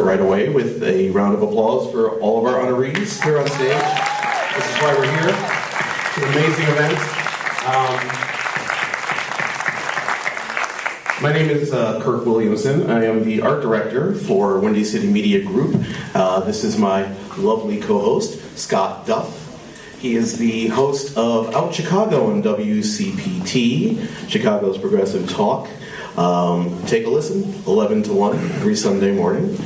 Right away with a round of applause for all of our honorees here on stage. This is why we're here. It's an amazing event. My name is Kirk Williamson. I am the art director for Windy City Media Group. This is my lovely co-host, Scott Duff. He is the host of Out Chicago on WCPT, Chicago's Progressive Talk. Take a listen, 11 to 1 every Sunday morning.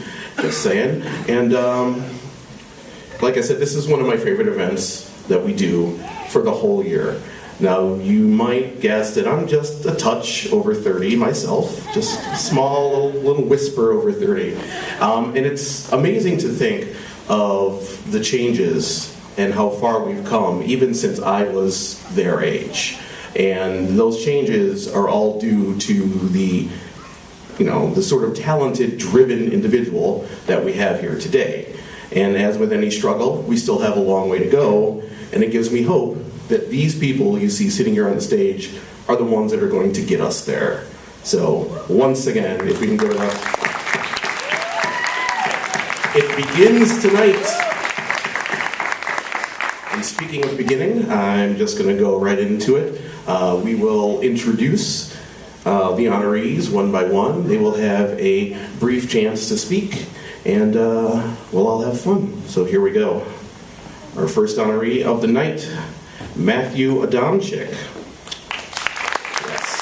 Just saying. And like I said, this is one of my favorite events that we do for the whole year. Now, you might guess that I'm just a touch over 30 myself, just a small little whisper over 30. And it's amazing to think of the changes and how far we've come, even since I was their age. And those changes are all due to the sort of talented, driven individual that we have here today. And as with any struggle, we still have a long way to go, and it gives me hope that these people you see sitting here on the stage are the ones that are going to get us there. So, once again, if we can go to that. It begins tonight. And speaking of beginning, I'm just going to go right into it. We will introduce the honorees one by one. They will have a brief chance to speak, and we'll all have fun. So here we go. Our first honoree of the night, Matthew Adamczyk. Yes.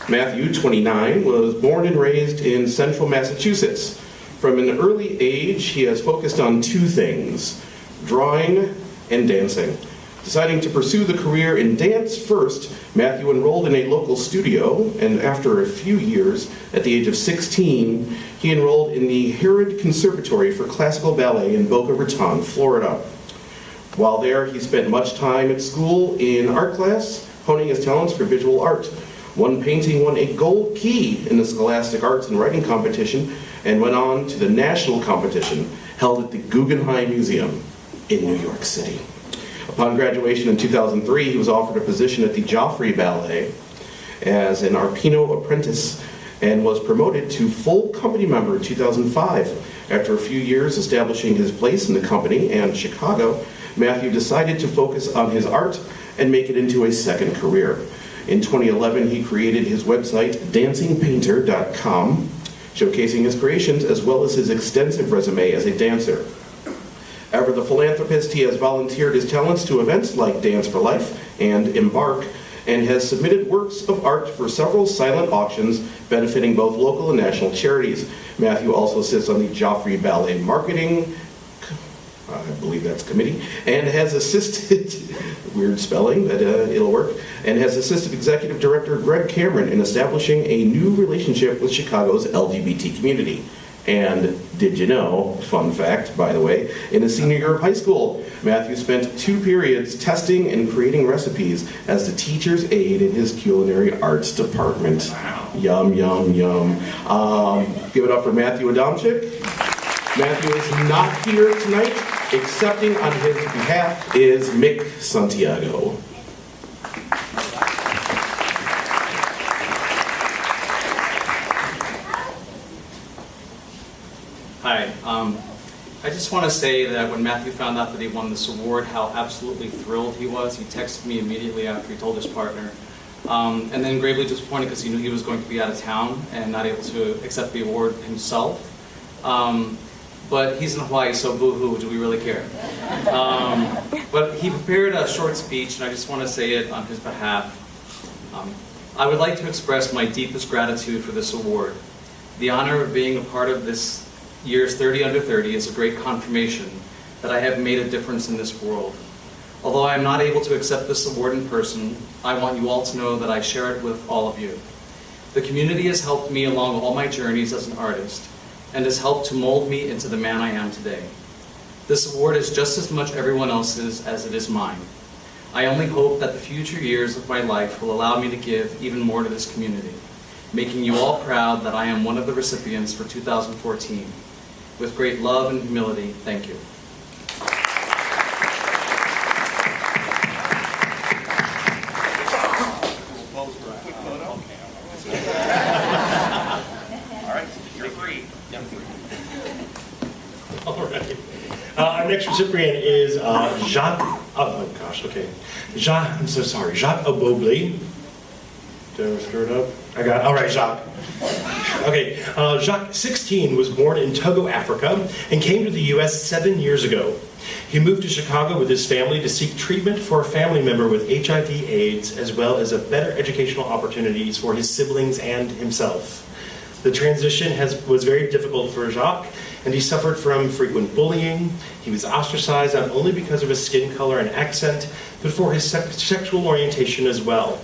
Matthew, 29, was born and raised in central Massachusetts. From an early age, he has focused on two things: drawing and dancing. Deciding to pursue the career in dance first, Matthew enrolled in a local studio, and after a few years, at the age of 16, he enrolled in the Herod Conservatory for Classical Ballet in Boca Raton, Florida. While there, he spent much time at school in art class, honing his talents for visual art. One painting won a gold key in the Scholastic Arts and Writing competition, and went on to the national competition held at the Guggenheim Museum in New York City. Upon graduation in 2003, he was offered a position at the Joffrey Ballet as an Arpino apprentice and was promoted to full company member in 2005. After a few years establishing his place in the company and Chicago, Matthew decided to focus on his art and make it into a second career. In 2011, he created his website, dancingpainter.com, showcasing his creations as well as his extensive resume as a dancer. Ever the philanthropist, he has volunteered his talents to events like Dance for Life and Embark, and has submitted works of art for several silent auctions benefiting both local and national charities. Matthew also sits on the Joffrey Ballet Marketing, I believe that's committee, and has assisted, weird spelling, but it'll work, and has assisted Executive Director Greg Cameron in establishing a new relationship with Chicago's LGBT community. And did you know, fun fact, by the way, in his senior year of high school, Matthew spent 2 periods testing and creating recipes as the teacher's aide in his culinary arts department. Wow. Yum, yum, yum. Give it up for Matthew Adamczyk. Matthew is not here tonight. Accepting on his behalf is Mick Santiago. Hi. I just want to say that when Matthew found out that he won this award, how absolutely thrilled he was. He texted me immediately after he told his partner. And then gravely disappointed because he knew he was going to be out of town and not able to accept the award himself. But he's in Hawaii, so boo-hoo, do we really care? But he prepared a short speech, and I just want to say it on his behalf. I would like to express my deepest gratitude for this award. The honor of being a part of this year's 30 Under 30 is a great confirmation that I have made a difference in this world. Although I am not able to accept this award in person, I want you all to know that I share it with all of you. The community has helped me along all my journeys as an artist, and has helped to mold me into the man I am today. This award is just as much everyone else's as it is mine. I only hope that the future years of my life will allow me to give even more to this community, making you all proud that I am one of the recipients for 2014. With great love and humility, thank you. next recipient is Jacques, oh gosh, okay. Jacques, I'm so sorry, Jacques Obobli. Did I screw it up? I got it. All right, Jacques. Okay, Jacques, 16, was born in Togo, Africa, and came to the U.S. 7 years ago. He moved to Chicago with his family to seek treatment for a family member with HIV/AIDS, as well as a better educational opportunities for his siblings and himself. The transition was very difficult for Jacques, and he suffered from frequent bullying. He was ostracized not only because of his skin color and accent, but for his sexual orientation as well.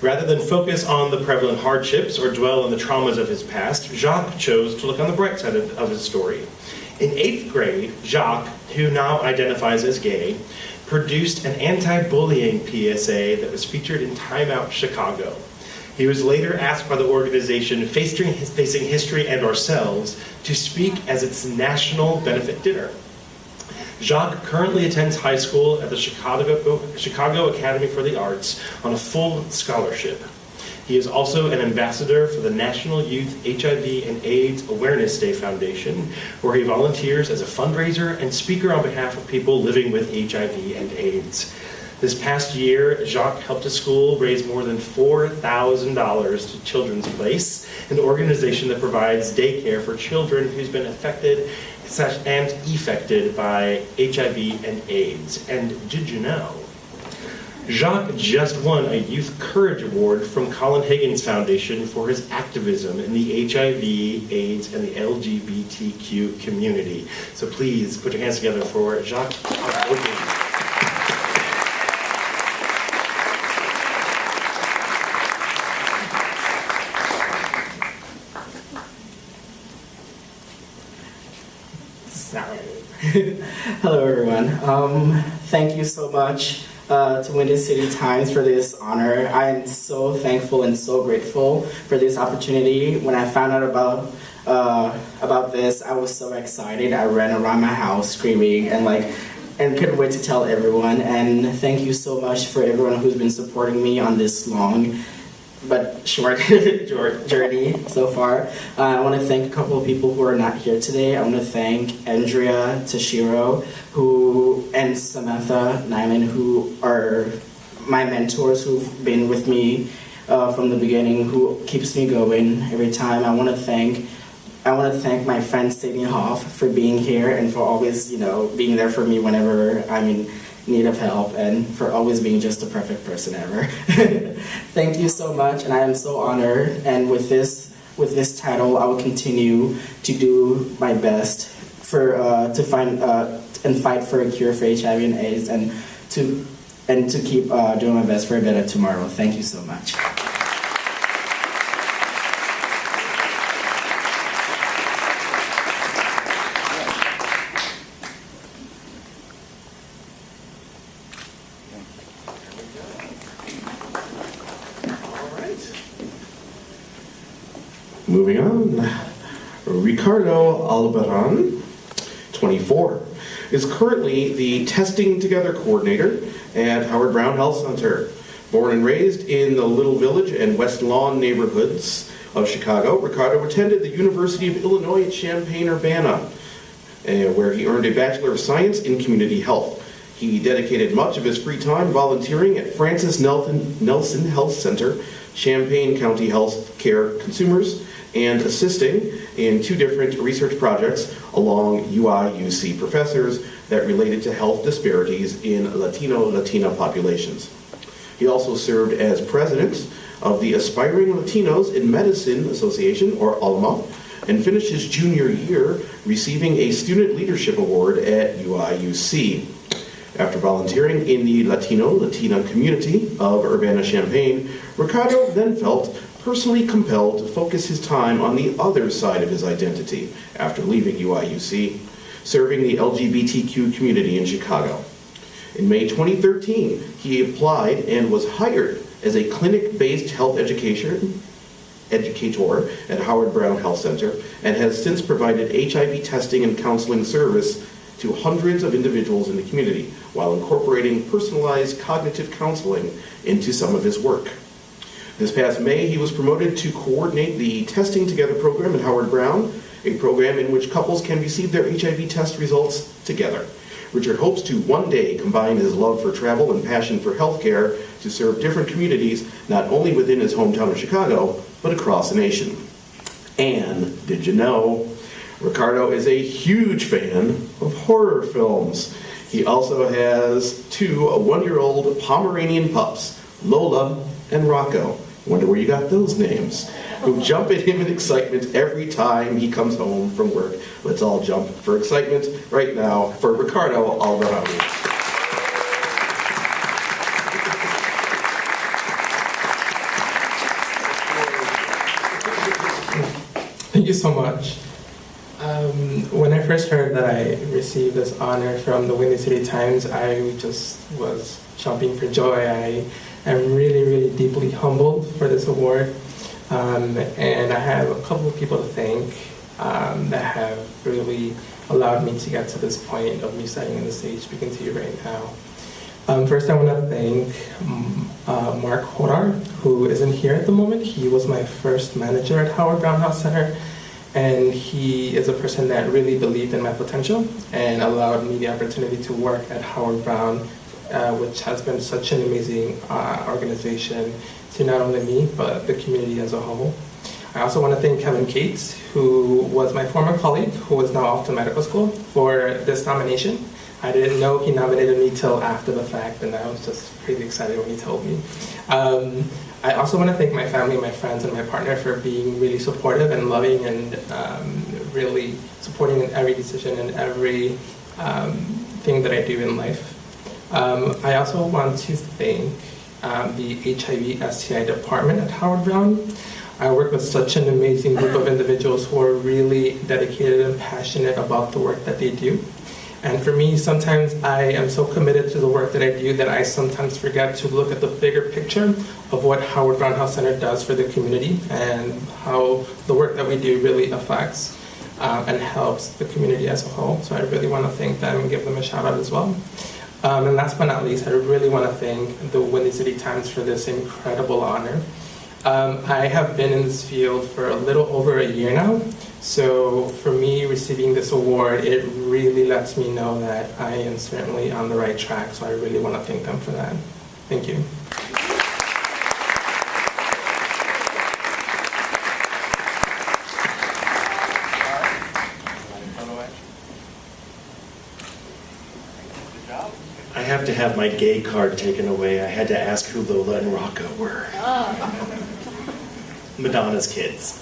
Rather than focus on the prevalent hardships or dwell on the traumas of his past, Jacques chose to look on the bright side of his story. In 8th grade, Jacques, who now identifies as gay, produced an anti-bullying PSA that was featured in Time Out Chicago. He was later asked by the organization Facing History and Ourselves to speak as its national benefit dinner. Jacques currently attends high school at the Chicago Academy for the Arts on a full scholarship. He is also an ambassador for the National Youth HIV and AIDS Awareness Day Foundation, where he volunteers as a fundraiser and speaker on behalf of people living with HIV and AIDS. This past year, Jacques helped his school raise more than $4,000 to Children's Place, an organization that provides daycare for children who's been affected and affected by HIV and AIDS. And did you know? Jacques just won a Youth Courage Award from Colin Higgins Foundation for his activism in the HIV, AIDS, and the LGBTQ community. So please put your hands together for Jacques Higgins. Hello, everyone. Thank you so much to Windy City Times for this honor. I am so thankful and so grateful for this opportunity. When I found out about this, I was so excited. I ran around my house screaming and couldn't wait to tell everyone. And thank you so much for everyone who's been supporting me on this long but short journey so far. I want to thank a couple of people who are not here today. I want to thank Andrea Tashiro and Samantha Nyman, who are my mentors who've been with me from the beginning, who keeps me going every time. I want to thank my friend Sadie Hoff for being here and for always, being there for me whenever I'm in need of help, and for always being just the perfect person ever. Thank you so much, and I am so honored. And with this title, I will continue to do my best to find and fight for a cure for HIV and AIDS, and to keep doing my best for a better tomorrow. Thank you so much. Moving on, Ricardo Albaran, 24, is currently the Testing Together Coordinator at Howard Brown Health Center. Born and raised in the Little Village and West Lawn neighborhoods of Chicago, Ricardo attended the University of Illinois at Champaign-Urbana, where he earned a Bachelor of Science in Community Health. He dedicated much of his free time volunteering at Francis Nelson Health Center, Champaign County Health Care Consumers, and assisting in 2 different research projects along UIUC professors that related to health disparities in Latina populations. He also served as president of the Aspiring Latinos in Medicine Association, or ALMA, and finished his junior year receiving a Student Leadership Award at UIUC. After volunteering in the Latina community of Urbana-Champaign, Ricardo then felt personally compelled to focus his time on the other side of his identity after leaving UIUC, serving the LGBTQ community in Chicago. In May 2013, he applied and was hired as a clinic-based health educator at Howard Brown Health Center, and has since provided HIV testing and counseling service to hundreds of individuals in the community, while incorporating personalized cognitive counseling into some of his work. This past May, he was promoted to coordinate the Testing Together program at Howard Brown, a program in which couples can receive their HIV test results together. Richard hopes to one day combine his love for travel and passion for healthcare to serve different communities, not only within his hometown of Chicago, but across the nation. And did you know, Ricardo is a huge fan of horror films. He also has two 1-year-old Pomeranian pups, Lola and Rocco. Wonder where you got those names. Who jump at him in excitement every time he comes home from work. Let's all jump for excitement right now for Ricardo Alvarado. Thank you so much. When I first heard that I received this honor from the Windy City Times, I just was jumping for joy. I am really, really deeply humbled for this award. And I have a couple of people to thank that have really allowed me to get to this point of me standing on the stage speaking to you right now. First, I want to thank Mark Hodar, who isn't here at the moment. He was my first manager at Howard Brown Health Center, and he is a person that really believed in my potential and allowed me the opportunity to work at Howard Brown, which has been such an amazing organization to not only me, but the community as a whole. I also want to thank Kevin Cates, who was my former colleague, who is now off to medical school, for this nomination. I didn't know he nominated me till after the fact, and I was just pretty excited when he told me. I also want to thank my family, my friends, and my partner for being really supportive and loving and really supporting in every decision and every thing that I do in life. I also want to thank the HIV/STI department at Howard Brown. I work with such an amazing group of individuals who are really dedicated and passionate about the work that they do. And for me, sometimes I am so committed to the work that I do that I sometimes forget to look at the bigger picture of what Howard Brown Health Center does for the community and how the work that we do really affects and helps the community as a whole. So I really want to thank them and give them a shout out as well. And last but not least, I really want to thank the Windy City Times for this incredible honor. I have been in this field for a little over a year now, so for me receiving this award, it really lets me know that I am certainly on the right track, so I really want to thank them for that. Thank you. I have to have my gay card taken away. I had to ask who Lola and Rocco were. Madonna's kids.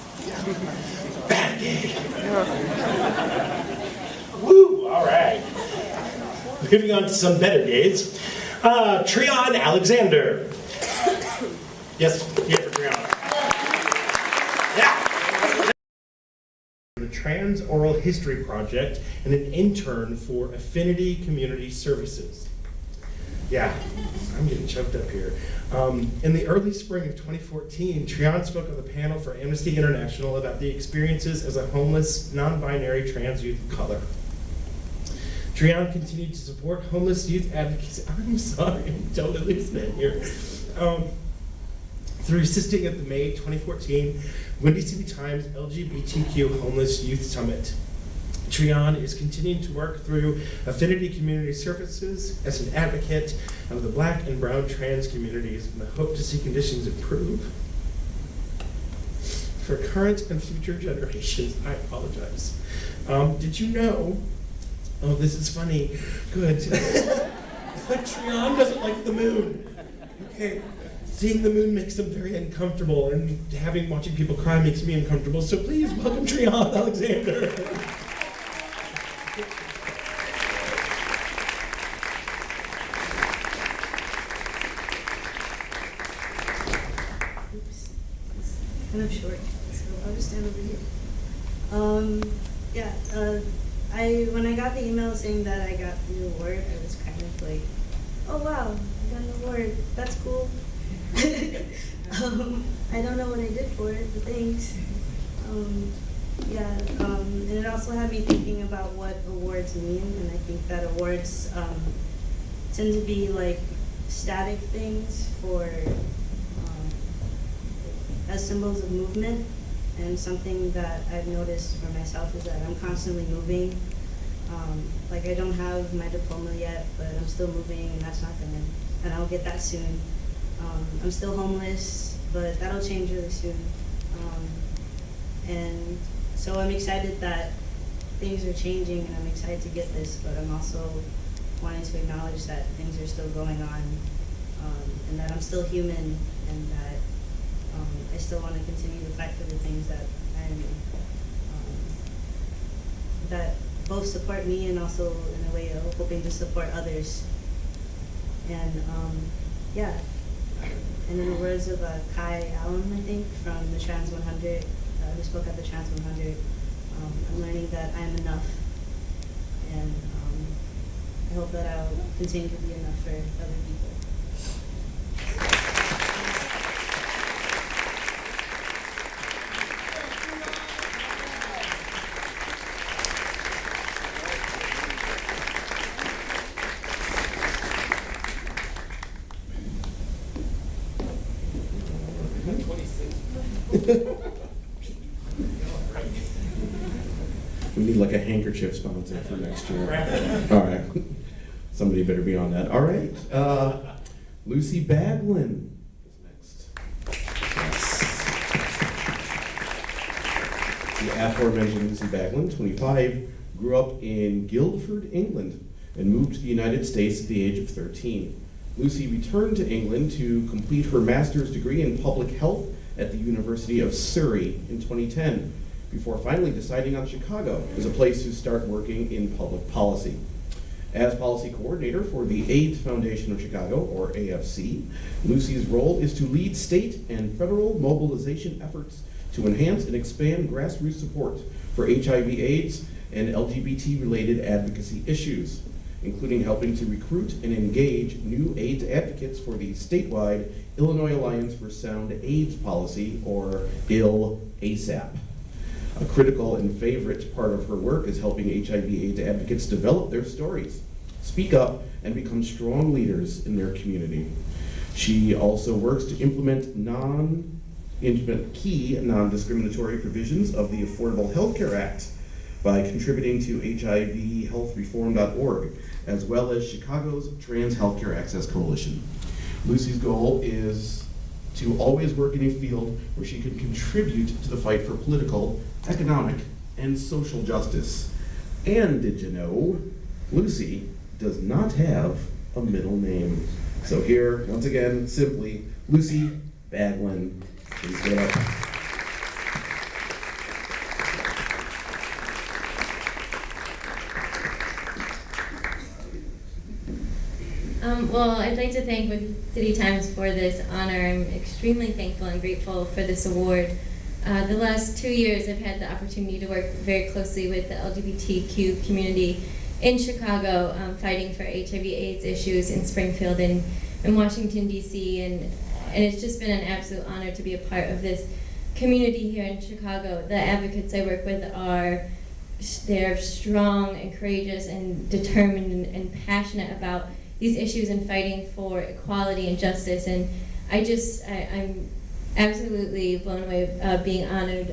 Bad gay. Woo, all right. Moving on to some better gays. Treon Alexander. Yes, yeah, for Treon. Yeah. The Trans Oral History Project and an intern for Affinity Community Services. Yeah, I'm getting choked up here. In the early spring of 2014, Treon spoke on the panel for Amnesty International about the experiences as a homeless, non-binary trans youth of color. Treon continued to support homeless youth advocacy. I'm sorry, I'm totally listening here. Through assisting at the May 2014 Windy City Times LGBTQ Homeless Youth Summit. Treon is continuing to work through Affinity Community Services as an advocate of the Black and brown trans communities in the hope to see conditions improve for current and future generations. I apologize. Did you know, oh, this is funny, good, Treon doesn't like the moon. Okay, seeing the moon makes them very uncomfortable, and watching people cry makes me uncomfortable, so please welcome Treon Alexander. Kind of short, so I'll just stand over here. When I got the email saying that I got the award, I was kind of like, oh wow, I got an award, that's cool. I don't know what I did for it, but thanks. And it also had me thinking about what awards mean, and I think that awards tend to be like static things for as symbols of movement, and something that I've noticed for myself is that I'm constantly moving. Like, I don't have my diploma yet, but I'm still moving, and that's not gonna, and I'll get that soon. I'm still homeless, but that'll change really soon. And so I'm excited that things are changing, and I'm excited to get this, but I'm also wanting to acknowledge that things are still going on, and that I'm still human, and that I still want to continue to fight for the things that I'm, that both support me and also in a way of hoping to support others. And yeah, and in the words of Kai Allen, I think, from the Trans 100, who spoke at the Trans 100, I'm learning that I'm enough, and I hope that I'll continue to be enough for other people. We need like a handkerchief sponsor for next year. All right. Somebody better be on that. All right. Lucy Baglin is next. Yes. The aforementioned Lucy Baglin, 25, grew up in Guildford, England, and moved to the United States at the age of 13. Lucy returned to England to complete her master's degree in public health at the University of Surrey in 2010, before finally deciding on Chicago as a place to start working in public policy. As policy coordinator for the AIDS Foundation of Chicago, or AFC, Lucy's role is to lead state and federal mobilization efforts to enhance and expand grassroots support for HIV/AIDS and LGBT-related advocacy issues, including helping to recruit and engage new AIDS advocates for the statewide Illinois Alliance for Sound AIDS Policy, or ILL-ASAP. A critical and favorite part of her work is helping HIV/AIDS advocates develop their stories, speak up, and become strong leaders in their community. She also works to implement key non-discriminatory provisions of the Affordable Health Care Act by contributing to HIVhealthreform.org, as well as Chicago's Trans Healthcare Access Coalition. Lucy's goal is to always work in a field where she can contribute to the fight for political, economic, and social justice. And did you know, Lucy does not have a middle name. So here, once again, simply, Lucy Baglin. Please get up. Well, I'd like to thank City Times for this honor. I'm extremely thankful and grateful for this award. The last 2 years, I've had the opportunity to work very closely with the LGBTQ community in Chicago, fighting for HIV/AIDS issues in Springfield and in Washington, D.C., and it's just been an absolute honor to be a part of this community here in Chicago. The advocates I work with they're strong and courageous and determined and passionate about these issues and fighting for equality and justice, and I'm absolutely blown away being honored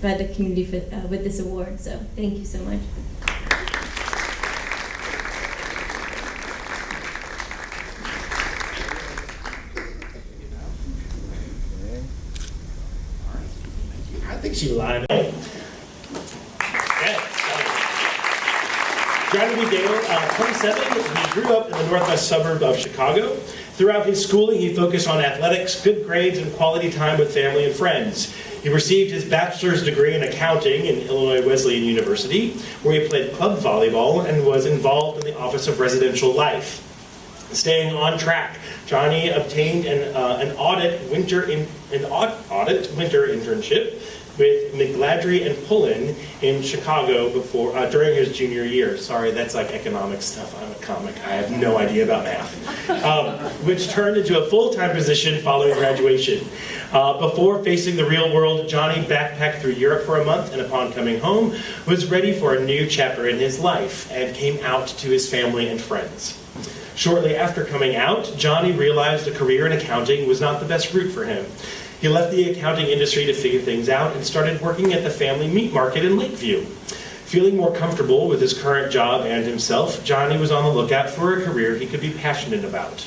by the community with this award, so thank you so much. I think she lined up. Johnny Dale, 27, he grew up in the northwest suburb of Chicago. Throughout his schooling, he focused on athletics, good grades, and quality time with family and friends. He received his bachelor's degree in accounting in Illinois Wesleyan University, where he played club volleyball and was involved in the Office of Residential Life. Staying on track, Johnny obtained an audit winter internship with McGladrey and Pullen in Chicago during his junior year. Sorry, that's like economic stuff. I'm a comic. I have no idea about math. Which turned into a full-time position following graduation. Before facing the real world, Johnny backpacked through Europe for a month, and upon coming home, was ready for a new chapter in his life and came out to his family and friends. Shortly after coming out, Johnny realized a career in accounting was not the best route for him. He left the accounting industry to figure things out and started working at the family meat market in Lakeview. Feeling more comfortable with his current job and himself, Johnny was on the lookout for a career he could be passionate about.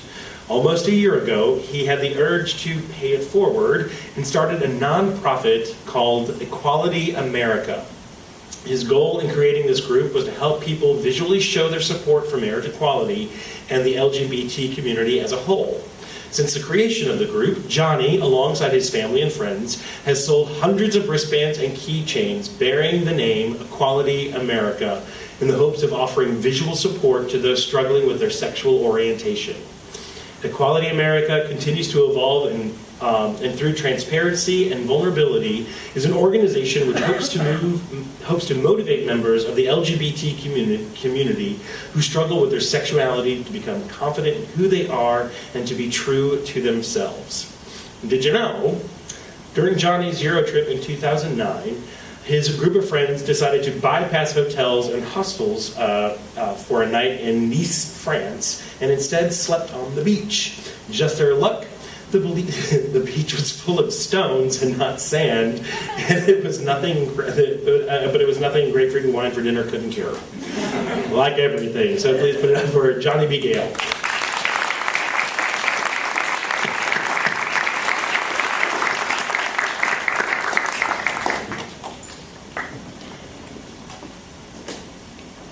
Almost a year ago, he had the urge to pay it forward and started a nonprofit called Equality America. His goal in creating this group was to help people visually show their support for marriage equality and the LGBT community as a whole. Since the creation of the group, Johnny, alongside his family and friends, has sold hundreds of wristbands and keychains bearing the name Equality America in the hopes of offering visual support to those struggling with their sexual orientation. Equality America continues to evolve and through transparency and vulnerability is an organization which hopes to motivate members of the LGBT community who struggle with their sexuality to become confident in who they are and to be true to themselves. Did you know, during Johnny's Euro trip in 2009, his group of friends decided to bypass hotels and hostels for a night in Nice, France, and instead slept on the beach. Just their luck, the beach was full of stones and not sand, and it was nothing. But it was nothing great drinking wine for dinner couldn't cure. Like everything. So please put it up for Johnny B. Gale.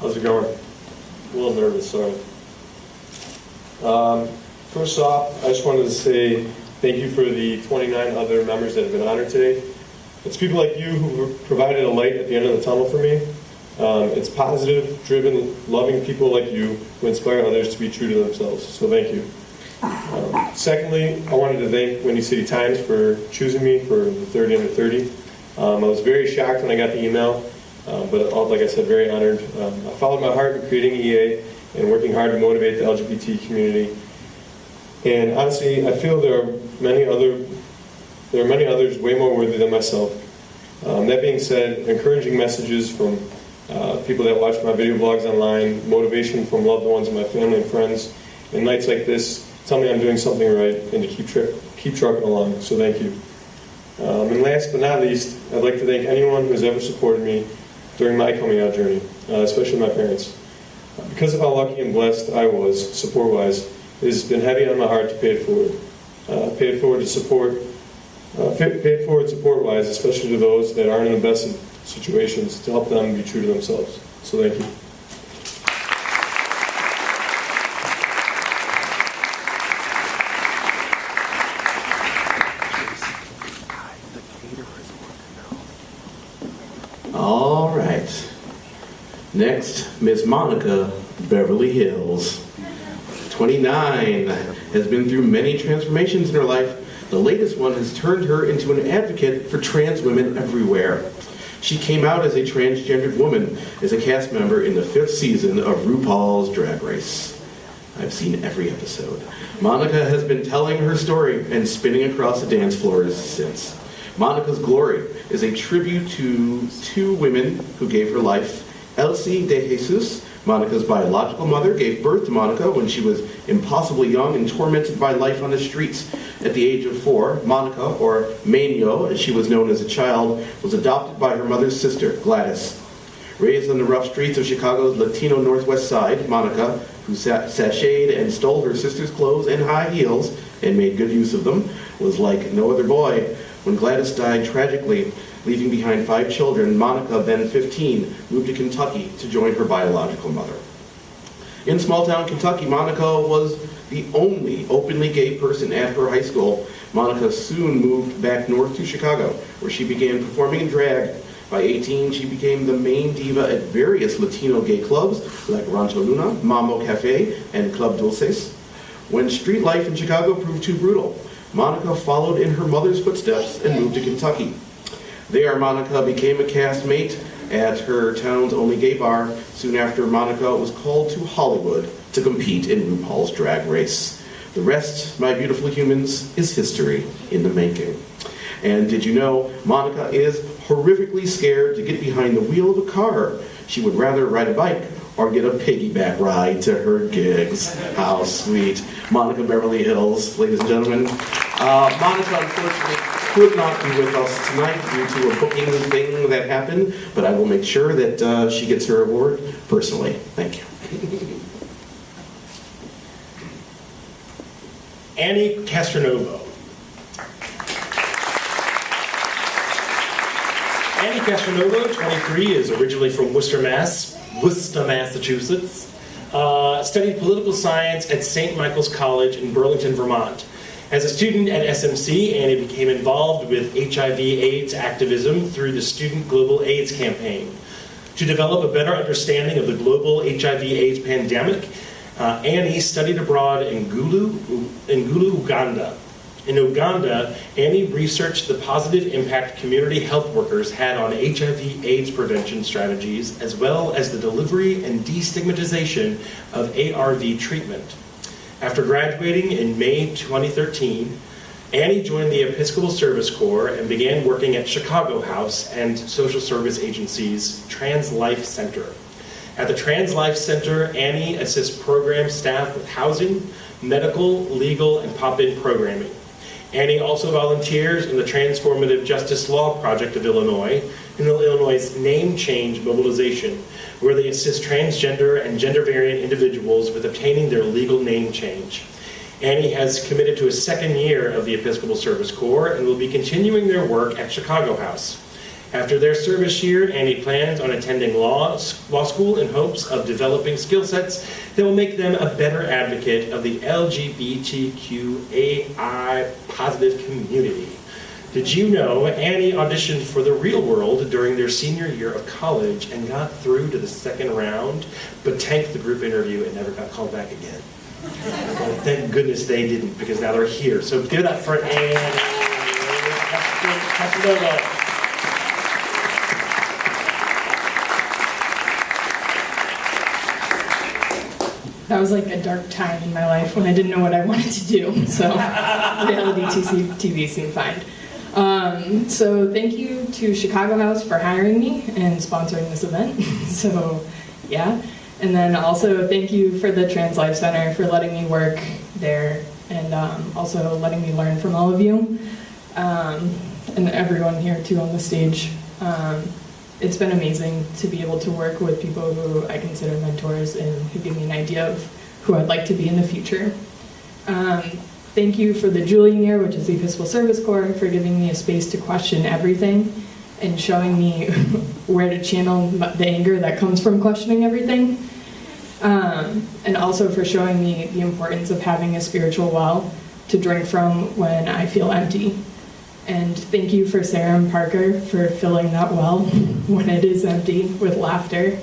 How's it going? A little nervous, sorry. First off, I just wanted to say thank you for the 29 other members that have been honored today. It's people like you who provided a light at the end of the tunnel for me. It's positive, driven, loving people like you who inspire others to be true to themselves, so thank you. Secondly, I wanted to thank Windy City Times for choosing me for the 30 Under 30. I was very shocked when I got the email. But like I said, very honored. I followed my heart in creating EA and working hard to motivate the LGBT community. And honestly, I feel there are many others way more worthy than myself. That being said, encouraging messages from people that watch my video blogs online, motivation from loved ones and my family and friends, and nights like this tell me I'm doing something right and to keep trucking along. So thank you. And last but not least, I'd like to thank anyone who has ever supported me during my coming out journey, especially my parents. Because of how lucky and blessed I was, support-wise, it has been heavy on my heart to pay it forward. Pay it forward support-wise, especially to those that aren't in the best of situations, to help them be true to themselves. So thank you. All right. Next, Miss Monica Beverly Hills. 29, has been through many transformations in her life. The latest one has turned her into an advocate for trans women everywhere. She came out as a transgendered woman as a cast member in the 5th season of RuPaul's Drag Race. I've seen every episode. Monica has been telling her story and spinning across the dance floors since. Monica's Glory is a tribute to 2 women who gave her life. Elsie de Jesus, Monica's biological mother, gave birth to Monica when she was impossibly young and tormented by life on the streets. At the age of 4, Monica, or Maño, as she was known as a child, was adopted by her mother's sister, Gladys. Raised on the rough streets of Chicago's Latino Northwest Side, Monica, who sashayed and stole her sister's clothes and high heels and made good use of them, was like no other boy. When Gladys died tragically, leaving behind 5 children, Monica, then 15, moved to Kentucky to join her biological mother. In small-town Kentucky, Monica was the only openly gay person at her high school. Monica soon moved back north to Chicago, where she began performing in drag. By 18, she became the main diva at various Latino gay clubs like Rancho Luna, Mambo Cafe, and Club Dulces. When street life in Chicago proved too brutal, Monica followed in her mother's footsteps and moved to Kentucky. There, Monica became a castmate at her town's only gay bar. Soon after, Monica was called to Hollywood to compete in RuPaul's Drag Race. The rest, my beautiful humans, is history in the making. And did you know Monica is horrifically scared to get behind the wheel of a car? She would rather ride a bike or get a piggyback ride to her gigs. How sweet. Monica Beverly Hills, ladies and gentlemen. Monica, unfortunately, could not be with us tonight due to a booking thing that happened, but I will make sure that she gets her award personally. Thank you. Annie Castronovo. Annie Castronovo, 23, is originally from Worcester, Massachusetts. Studied political science at St. Michael's College in Burlington, Vermont. As a student at SMC, Annie became involved with HIV/AIDS activism through the Student Global AIDS Campaign. To develop a better understanding of the global HIV/AIDS pandemic, Annie studied abroad in Gulu, Uganda. In Uganda, Annie researched the positive impact community health workers had on HIV/AIDS prevention strategies, as well as the delivery and destigmatization of ARV treatment. After graduating in May 2013, Annie joined the Episcopal Service Corps and began working at Chicago House and social service agency's Trans Life Center. At the Trans Life Center, Annie assists program staff with housing, medical, legal, and pop-in programming. Annie also volunteers in the Transformative Justice Law Project of Illinois, in Illinois' name change mobilization, where they assist transgender and gender-variant individuals with obtaining their legal name change. Annie has committed to a second year of the Episcopal Service Corps and will be continuing their work at Chicago House. After their service year, Annie plans on attending law school in hopes of developing skill sets that will make them a better advocate of the LGBTQAI positive community. Did you know Annie auditioned for The Real World during their senior year of college and got through to the second round, but tanked the group interview and never got called back again? Well, thank goodness they didn't, because now they're here. So give it up for Annie. That was like a dark time in my life when I didn't know what I wanted to do. So reality TV seemed fine. So thank you to Chicago House for hiring me and sponsoring this event. So yeah. And then also thank you for the Trans Life Center for letting me work there and also letting me learn from all of you and everyone here too on the stage. It's been amazing to be able to work with people who I consider mentors and who give me an idea of who I'd like to be in the future. Thank you for the Julian year, which is the Episcopal Service Corps, for giving me a space to question everything and showing me where to channel the anger that comes from questioning everything. And also for showing me the importance of having a spiritual well to drink from when I feel empty. And thank you for Sarah and Parker for filling that well when it is empty with laughter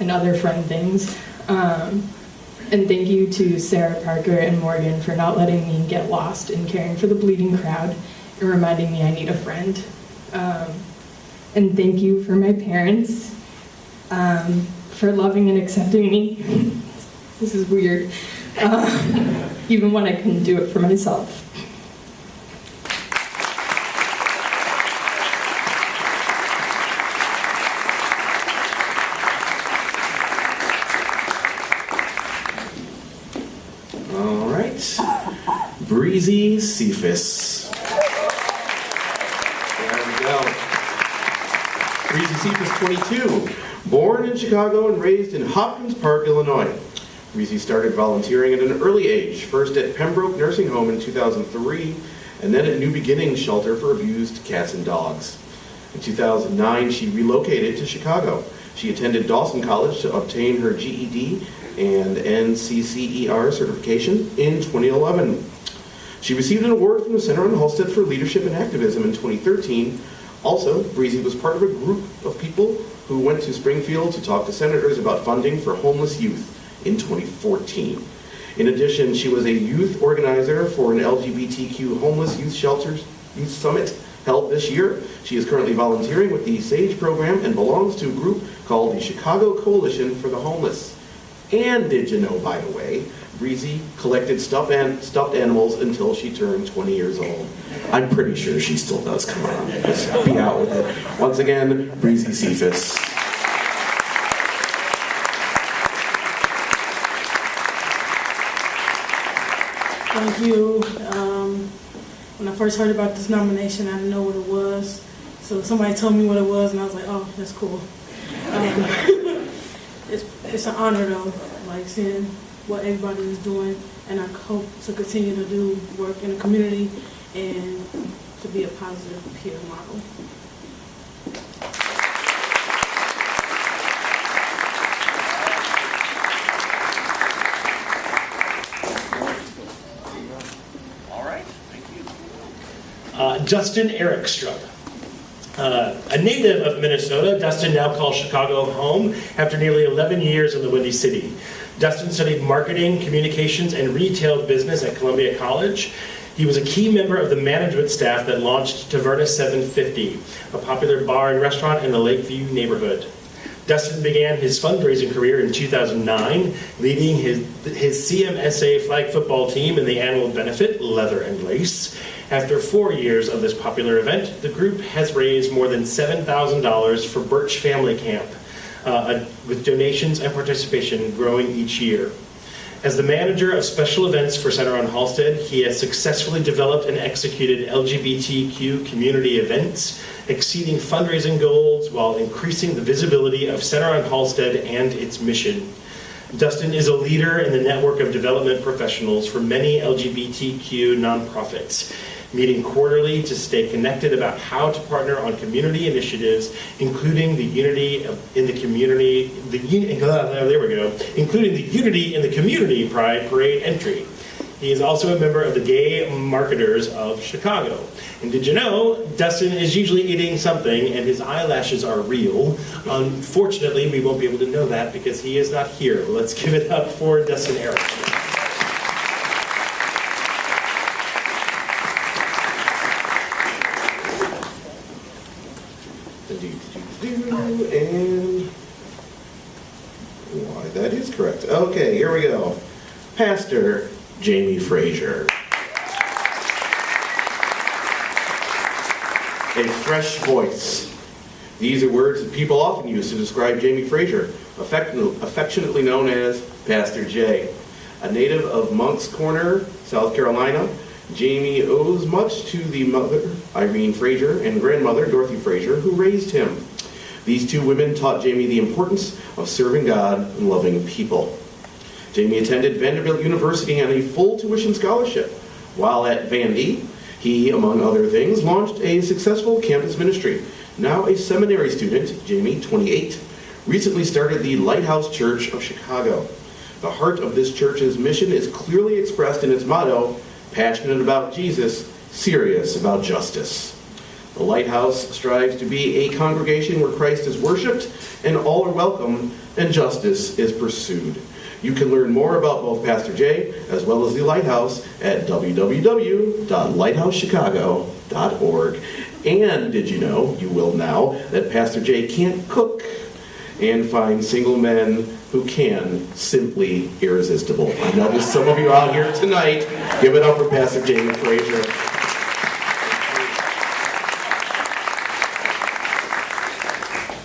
and other fun things. And thank you to Sarah, Parker, and Morgan for not letting me get lost in caring for the bleeding crowd and reminding me I need a friend. And thank you for my parents for loving and accepting me. This is weird. Even when I couldn't do it for myself. Breezy Cephas. There we go. Breezy Cephas, 22. Born in Chicago and raised in Hopkins Park, Illinois. Breezy started volunteering at an early age, first at Pembroke Nursing Home in 2003, and then at New Beginnings Shelter for Abused Cats and Dogs. In 2009, she relocated to Chicago. She attended Dawson College to obtain her GED and NCCER certification in 2011. She received an award from the Center on Halstead for Leadership and Activism in 2013. Also, Breezy was part of a group of people who went to Springfield to talk to senators about funding for homeless youth in 2014. In addition, she was a youth organizer for an LGBTQ homeless youth summit held this year. She is currently volunteering with the SAGE program and belongs to a group called the Chicago Coalition for the Homeless. And did you know, by the way, Breezy collected stuffed animals until she turned 20 years old. I'm pretty sure she still does. Come on, let's be out with it. Once again, Breezy Cephas. Thank you. when I first heard about this nomination, I didn't know what it was. So somebody told me what it was, and I was like, oh, that's cool. It's an honor, though, like seeing what everybody is doing, and I hope to continue to do work in the community and to be a positive peer model. Dustin Erickstrom. A native of Minnesota, Dustin now calls Chicago home after nearly 11 years in the Windy City. Dustin studied marketing, communications, and retail business at Columbia College. He was a key member of the management staff that launched Taverna 750, a popular bar and restaurant in the Lakeview neighborhood. Dustin began his fundraising career in 2009, leading his CMSA flag football team in the annual benefit, Leather and Lace. After 4 years of this popular event, the group has raised more than $7,000 for Birch Family Camp, with donations and participation growing each year. As the manager of special events for Center on Halsted, he has successfully developed and executed LGBTQ community events, exceeding fundraising goals while increasing the visibility of Center on Halsted and its mission. Dustin is a leader in the network of development professionals for many LGBTQ nonprofits, meeting quarterly to stay connected about how to partner on community initiatives, including the Unity in the Community, including the Unity in the Community Pride Parade entry. He is also a member of the Gay Marketers of Chicago. And did you know, Dustin is usually eating something and his eyelashes are real. Unfortunately, we won't be able to know that because he is not here. Let's give it up for Dustin Erickson. And why, that is correct. Okay, here we go. Pastor Jamie Frazier. A fresh voice. These are words that people often use to describe Jamie Frazier, affectionately known as Pastor J. A native of Moncks Corner, South Carolina, Jamie owes much to the mother, Irene Frazier, and grandmother, Dorothy Frazier, who raised him. These two women taught Jamie the importance of serving God and loving people. Jamie attended Vanderbilt University on a full tuition scholarship. While at Vandy, he, among other things, launched a successful campus ministry. Now a seminary student, Jamie, 28, recently started the Lighthouse Church of Chicago. The heart of this church's mission is clearly expressed in its motto, passionate about Jesus, serious about justice. The Lighthouse strives to be a congregation where Christ is worshiped and all are welcome and justice is pursued. You can learn more about both Pastor Jay as well as the Lighthouse at www.lighthousechicago.org. And did you know, you will now, that Pastor Jay can't cook and find single men who can simply irresistible. I know there's some of you out here tonight. Give it up for Pastor Jamie Frazier.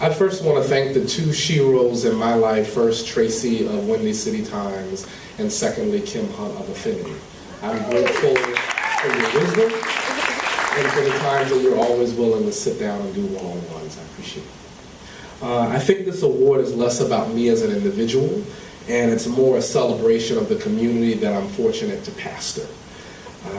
I first want to thank the two she-roles in my life. First, Tracy of Windy City Times, and secondly, Kim Hunt of Affinity. I'm grateful for your wisdom and for the times that you're always willing to sit down and do one-on-ones. I appreciate it. I think this award is less about me as an individual, and it's more a celebration of the community that I'm fortunate to pastor.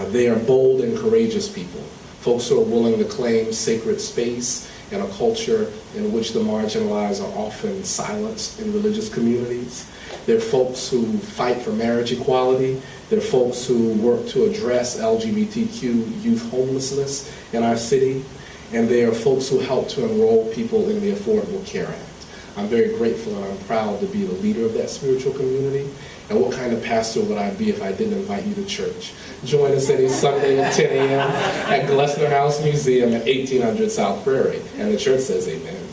They are bold and courageous people, folks who are willing to claim sacred space in a culture in which the marginalized are often silenced in religious communities. They're folks who fight for marriage equality. They're folks who work to address LGBTQ youth homelessness in our city. And they are folks who help to enroll people in the Affordable Care Act. I'm very grateful and I'm proud to be the leader of that spiritual community. And what kind of pastor would I be if I didn't invite you to church? Join us any Sunday at 10 a.m. at Glessner House Museum at 1800 South Prairie. And the church says amen.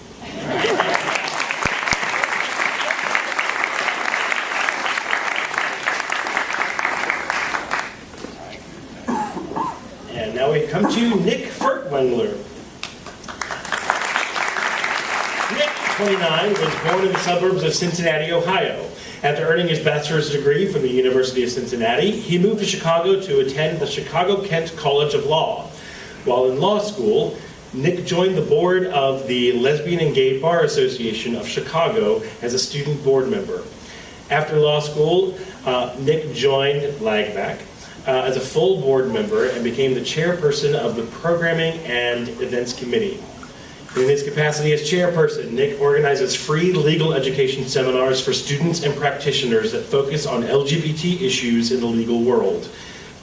And now we come to Nick Furtwängler. Nick 29, was born in the suburbs of Cincinnati, Ohio. After earning his bachelor's degree from the University of Cincinnati, he moved to Chicago to attend the Chicago-Kent College of Law. While in law school, Nick joined the board of the Lesbian and Gay Bar Association of Chicago as a student board member. After law school, Nick joined LAGBAC as a full board member and became the chairperson of the Programming and Events Committee. In his capacity as chairperson, Nick organizes free legal education seminars for students and practitioners that focus on LGBT issues in the legal world.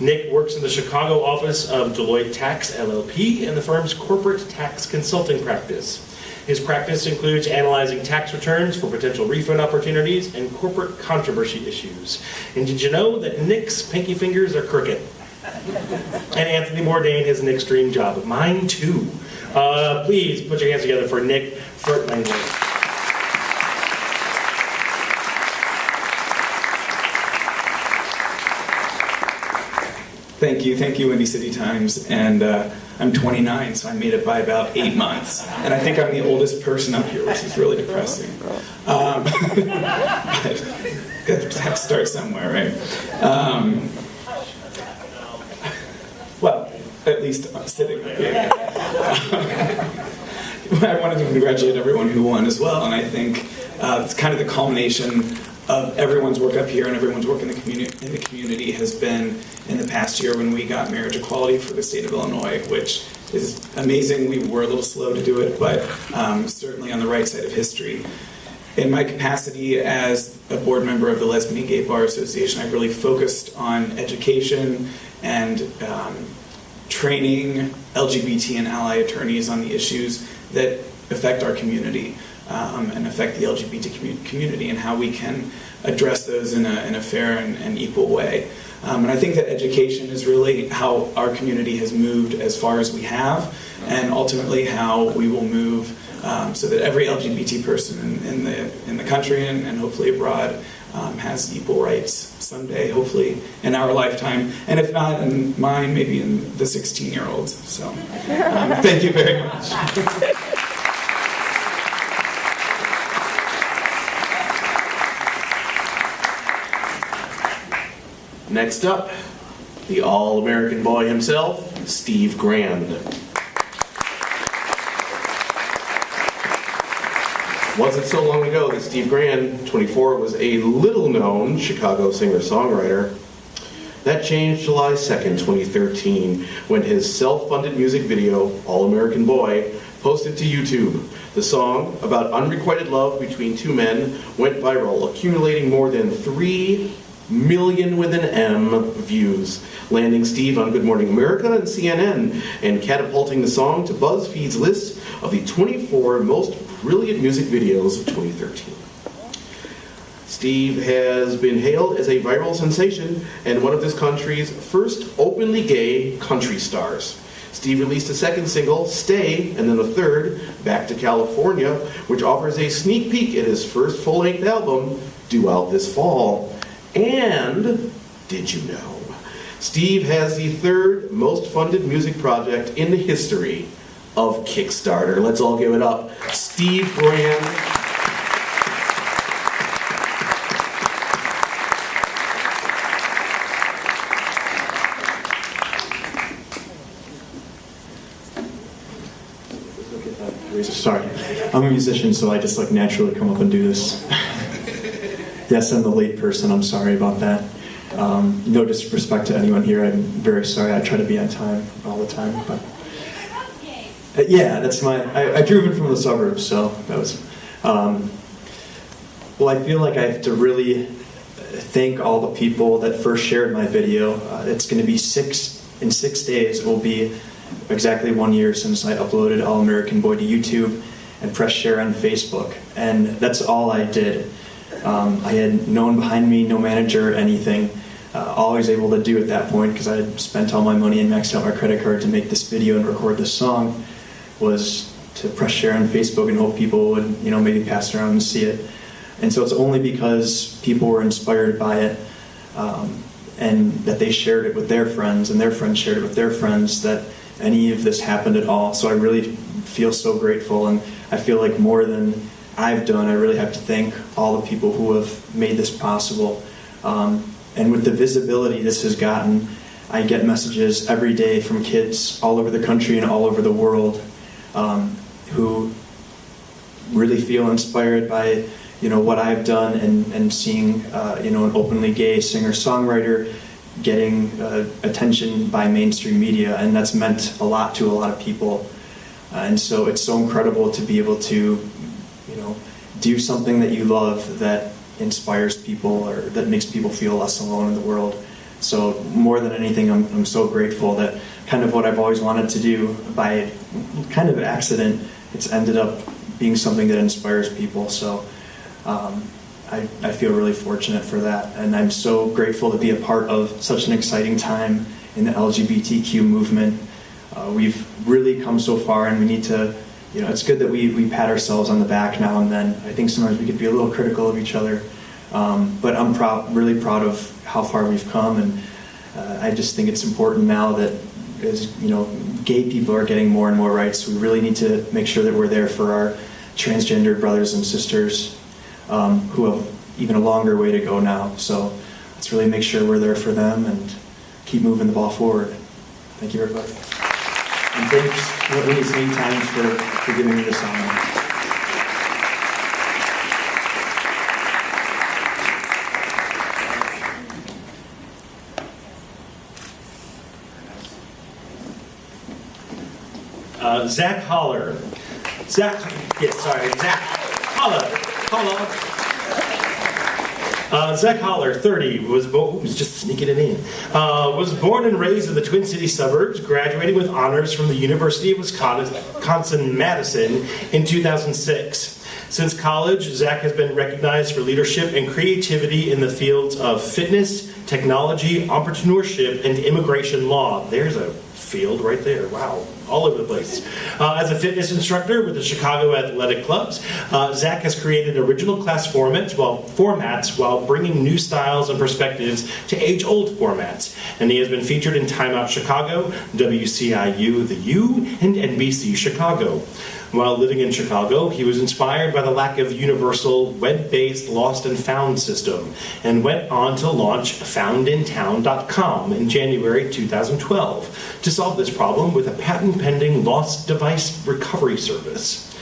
Nick works in the Chicago office of Deloitte Tax LLP and the firm's corporate tax consulting practice. His practice includes analyzing tax returns for potential refund opportunities and corporate controversy issues. And did you know that Nick's pinky fingers are crooked? And Anthony Bourdain has Nick's dream job. Mine too. Please put your hands together for Nick Furtlanger. Thank you, Windy City Times. And I'm 29, so I made it by about 8 months. And I think I'm the oldest person up here, which is really depressing. But got to start somewhere, right? Well, at least sitting here. I wanted to congratulate everyone who won as well, and I think it's kind of the culmination of everyone's work up here and everyone's work in the community has been in the past year when we got marriage equality for the state of Illinois, which is amazing. We were a little slow to do it, but certainly on the right side of history. In my capacity as a board member of the Lesbian and Gay Bar Association, I've really focused on education and training LGBT and ally attorneys on the issues that affect our community and affect the LGBT community and how we can address those in a fair and equal way. And I think that education is really how our community has moved as far as we have, and ultimately how we will move so that every LGBT person in the country and hopefully abroad has equal rights someday, hopefully in our lifetime, and if not in mine, maybe in the 16-year-olds. So thank you very much. Next up, the all-American boy himself, Steve Grand. Wasn't so long ago that Steve Grand, 24, was a little-known Chicago singer-songwriter. That changed July 2nd, 2013, when his self-funded music video, All-American Boy, posted to YouTube. The song, about unrequited love between two men, went viral, accumulating more than 3 million with an M views, landing Steve on Good Morning America and CNN, and catapulting the song to BuzzFeed's list of the 24 most brilliant music videos of 2013. Steve has been hailed as a viral sensation and one of this country's first openly gay country stars. Steve released a second single, Stay, and then a third, Back to California, which offers a sneak peek at his first full-length album, due out this fall. And, did you know, Steve has the third most funded music project in the history of Kickstarter. Let's all give it up. Steve Grand. Sorry, I'm a musician, so I just naturally come up and do this. Yes, I'm the late person. I'm sorry about that. No disrespect to anyone here. I'm very sorry. I try to be on time all the time, but yeah, that's I drove in from the suburbs, so that was. Well, I feel like I have to really thank all the people that first shared my video. It's going to be in 6 days. It will be exactly 1 year since I uploaded All American Boy to YouTube and pressed share on Facebook, and that's all I did. I had no one behind me, no manager, anything. All I was able to do at that point, because I had spent all my money and maxed out my credit card to make this video and record this song, was to press share on Facebook and hope people would, maybe pass it around and see it. And so it's only because people were inspired by it and that they shared it with their friends and their friends shared it with their friends that any of this happened at all. So I really feel so grateful, and I feel like more than I've done, I really have to thank all the people who have made this possible. And with the visibility this has gotten, I get messages every day from kids all over the country and all over the world who really feel inspired by what I've done and seeing an openly gay singer-songwriter getting attention by mainstream media, and that's meant a lot to a lot of people. And so it's so incredible to be able to do something that you love that inspires people or that makes people feel less alone in the world. So more than anything, I'm so grateful that kind of what I've always wanted to do, by kind of accident, it's ended up being something that inspires people. So I feel really fortunate for that, and I'm so grateful to be a part of such an exciting time in the LGBTQ movement. We've really come so far, and we need to, it's good that we pat ourselves on the back now and then. I think sometimes we could be a little critical of each other, but I'm really proud of how far we've come, and I just think it's important now that, as gay people are getting more and more rights, we really need to make sure that we're there for our transgender brothers and sisters who have even a longer way to go now. So let's really make sure we're there for them and keep moving the ball forward. Thank you, everybody. And thanks Windy City Times for giving me this honor. Zach Holler. Zach Holler, 30, was just sneaking it in. Was born and raised in the Twin Cities suburbs, graduating with honors from the University of Wisconsin-Madison in 2006. Since college, Zach has been recognized for leadership and creativity in the fields of fitness, technology, entrepreneurship, and immigration law. There's a field right there. Wow. All over the place. As a fitness instructor with the Chicago Athletic Clubs, Zach has created original class formats while bringing new styles and perspectives to age-old formats. And he has been featured in Time Out Chicago, WCIU The U, and NBC Chicago. While living in Chicago, he was inspired by the lack of universal web-based lost and found system, and went on to launch foundintown.com in January 2012 to solve this problem with a patent-pending lost device recovery service.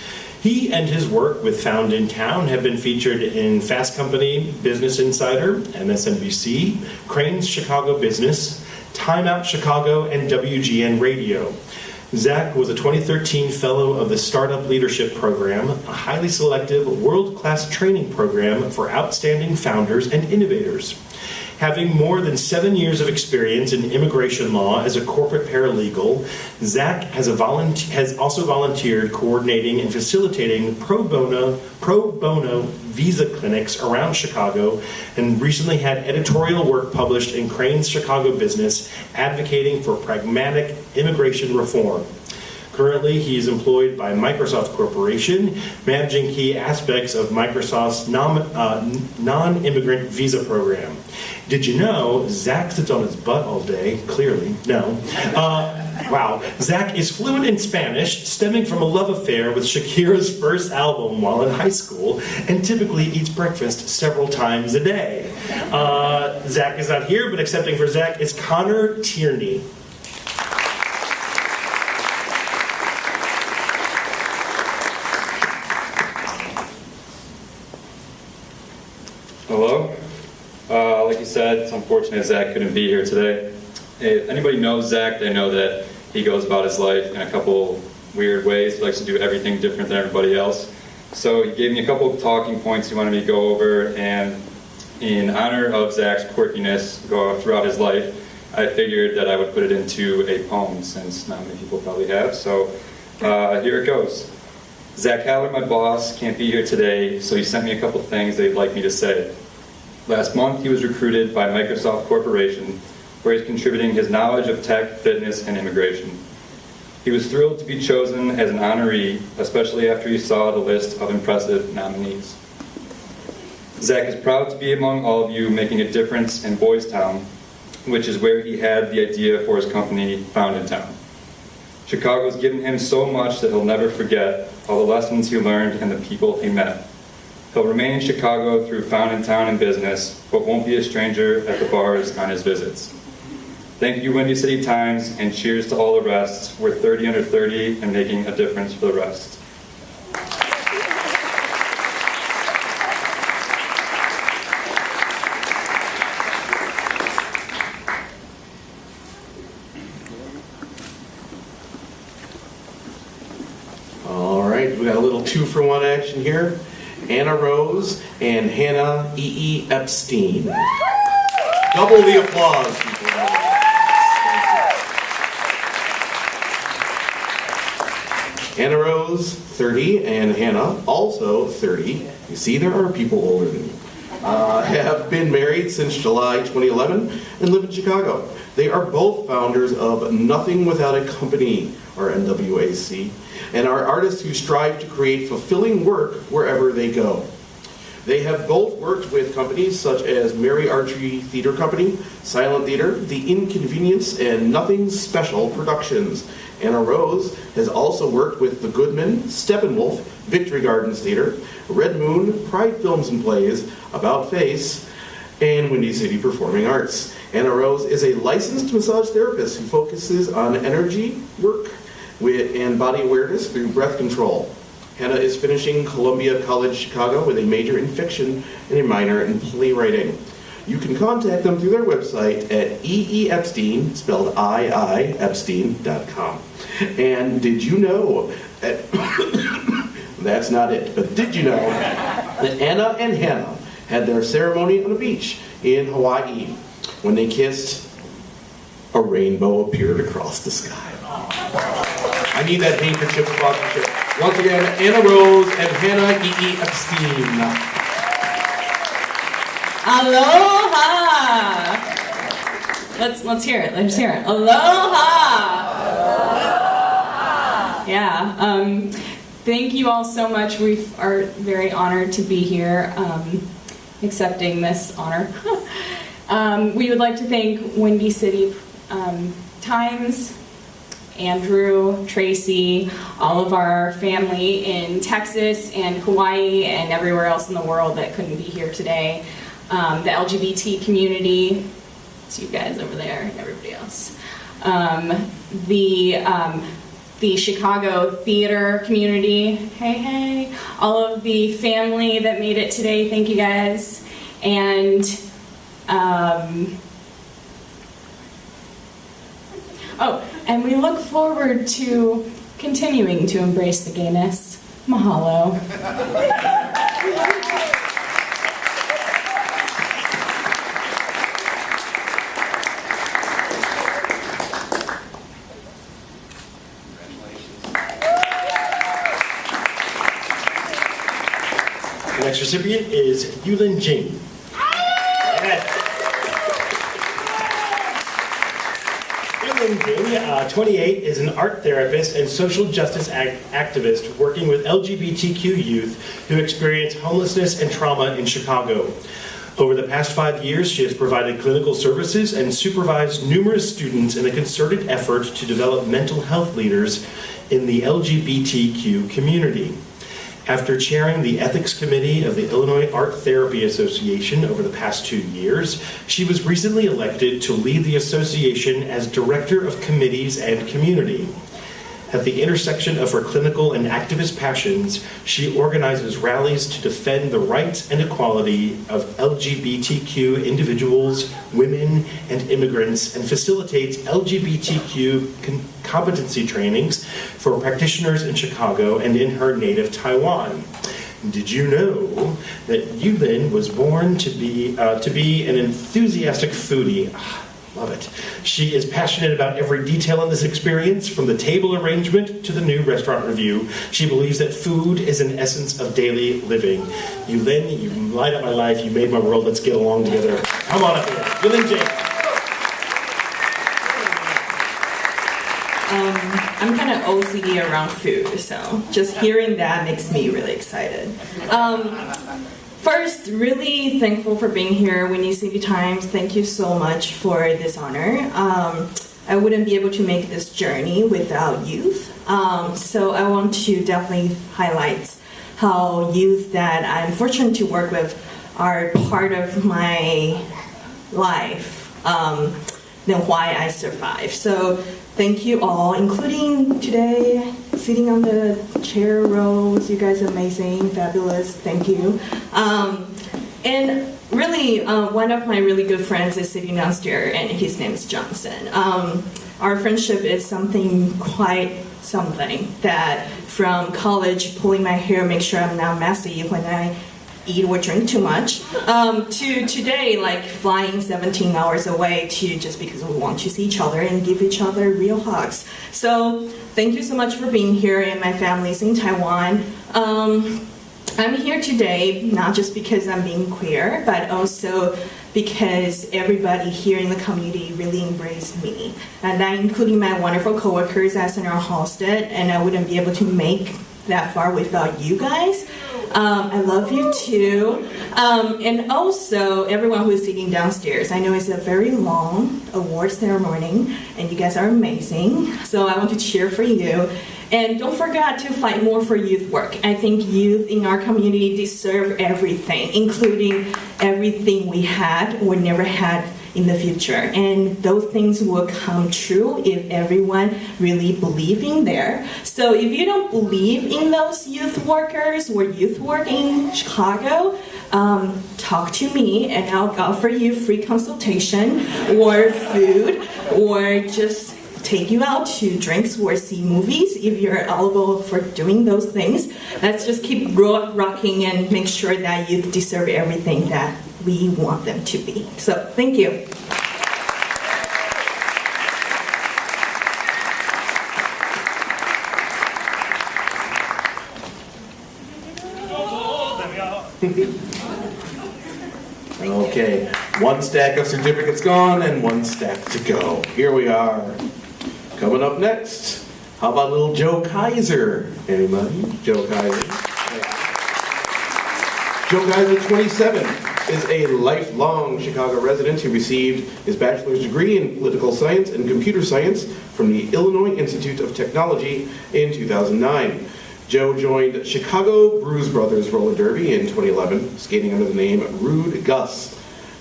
He and his work with Found in Town have been featured in Fast Company, Business Insider, MSNBC, Crane's Chicago Business, Time Out Chicago, and WGN Radio. Zach was a 2013 Fellow of the Startup Leadership Program, a highly selective, world-class training program for outstanding founders and innovators. Having more than 7 years of experience in immigration law as a corporate paralegal, Zach has also volunteered coordinating and facilitating pro bono visa clinics around Chicago, and recently had editorial work published in Crane's Chicago Business advocating for pragmatic immigration reform. Currently, he is employed by Microsoft Corporation, managing key aspects of Microsoft's non-immigrant visa program. Did you know Zach sits on his butt all day? Clearly, no. Wow. Zach is fluent in Spanish, stemming from a love affair with Shakira's first album while in high school, and typically eats breakfast several times a day. Zach is not here, but accepting for Zach is Connor Tierney. Hello. Like you said, it's unfortunate Zach couldn't be here today. If anybody knows Zach, they know that he goes about his life in a couple weird ways. He likes to do everything different than everybody else. So he gave me a couple of talking points he wanted me to go over, and in honor of Zach's quirkiness throughout his life, I figured that I would put it into a poem, since not many people probably have. So here it goes. Zach Haller, my boss, can't be here today, so he sent me a couple things that he'd like me to say. Last month, he was recruited by Microsoft Corporation, where he's contributing his knowledge of tech, fitness, and immigration. He was thrilled to be chosen as an honoree, especially after he saw the list of impressive nominees. Zach is proud to be among all of you making a difference in Boys Town, which is where he had the idea for his company, Found in Town. Chicago's given him so much that he'll never forget all the lessons he learned and the people he met. He'll remain in Chicago through Fountain Town and business, but won't be a stranger at the bars on his visits. Thank you, Windy City Times, and cheers to all the rest. We're 30 under 30 and making a difference for the rest. All right, we got a little 2-for-1 action here. Anna Rose and Hannah E.E. Epstein. Double the applause, people. Anna Rose, 30, and Hannah, also 30. You see, there are people older than you. Have been married since July 2011 and live in Chicago. They are both founders of Nothing Without a Company, or NWAC, and are artists who strive to create fulfilling work wherever they go. They have both worked with companies such as Mary Archery Theater Company, Silent Theater, The Inconvenience, and Nothing Special Productions. Anna Rose has also worked with The Goodman, Steppenwolf, Victory Gardens Theater, Red Moon, Pride Films and Plays, About Face, and Windy City Performing Arts. Anna Rose is a licensed massage therapist who focuses on energy work and body awareness through breath control. Hannah is finishing Columbia College Chicago with a major in fiction and a minor in playwriting. You can contact them through their website at eepstein, spelled I, Epstein.com. And did you know, that's not it, but did you know that Anna and Hannah had their ceremony on a beach in Hawaii? When they kissed, a rainbow appeared across the sky. I need that handkerchief sponsorship. Once again, Anna Rose and Hannah E.E. Epstein. Aloha! Let's hear it. Let's hear it. Aloha! Yeah. Thank you all so much. We are very honored to be here, accepting this honor. We would like to thank Windy City Times, Andrew, Tracy, all of our family in Texas and Hawaii and everywhere else in the world that couldn't be here today. The LGBT community, it's you guys over there and everybody else. The Chicago theater community, hey, all of the family that made it today, thank you guys. And and we look forward to continuing to embrace the gayness. Mahalo. The next recipient is Yulin Jing. Yulin Jing, 28, is an art therapist and social justice activist working with LGBTQ youth who experience homelessness and trauma in Chicago. Over the past 5 years, she has provided clinical services and supervised numerous students in a concerted effort to develop mental health leaders in the LGBTQ community. After chairing the Ethics Committee of the Illinois Art Therapy Association over the past 2 years, she was recently elected to lead the association as Director of Committees and Community. At the intersection of her clinical and activist passions, she organizes rallies to defend the rights and equality of LGBTQ individuals, women, and immigrants, and facilitates LGBTQ competency trainings for practitioners in Chicago and in her native Taiwan. Did you know that Yulin was born to be an enthusiastic foodie? Love it. She is passionate about every detail in this experience, from the table arrangement to the new restaurant review. She believes that food is an essence of daily living. Yulin, you light up my life. You made my world. Let's get along together. Come on up here. Yulin Jake. I'm kind of OCD around food, so just hearing that makes me really excited. First, really thankful for being here, Windy City Times. Thank you so much for this honor. I I wouldn't be able to make this journey without youth. So I want to definitely highlight how youth that I'm fortunate to work with are part of my life, then why I survive. So thank you all, including today, sitting on the chair rows. You guys are amazing, fabulous, thank you. And really, one of my really good friends is sitting downstairs, and his name is Johnson. Our friendship is something quite something that from college, pulling my hair, make sure I'm not messy when I eat or drink too much, to today, like flying 17 hours away to just because we want to see each other and give each other real hugs. So thank you so much for being here, and my family's in Taiwan. I'm here today not just because I'm being queer, but also because everybody here in the community really embraced me. And that including my wonderful coworkers at Senator Halstead, and I wouldn't be able to make that far without you guys. I love you too. And also everyone who is sitting downstairs. I know it's a very long award ceremony and you guys are amazing. So I want to cheer for you. And don't forget to fight more for youth work. I think youth in our community deserve everything, including everything we had or never had in the future. And those things will come true if everyone really believes in there. So if you don't believe in those youth workers or youth work in Chicago, talk to me and I'll offer you free consultation or food or just take you out to drinks or see movies if you're eligible for doing those things. Let's just keep rocking and make sure that youth deserve everything that we want them to be. So thank you. Okay, one stack of certificates gone and one stack to go. Here we are. Coming up next, how about little Joe Kaiser? Anybody? Joe Kaiser. Joe Kaiser, 27, is a lifelong Chicago resident who received his bachelor's degree in political science and computer science from the Illinois Institute of Technology in 2009. Joe joined Chicago Bruise Brothers roller derby in 2011, skating under the name Rude Gus.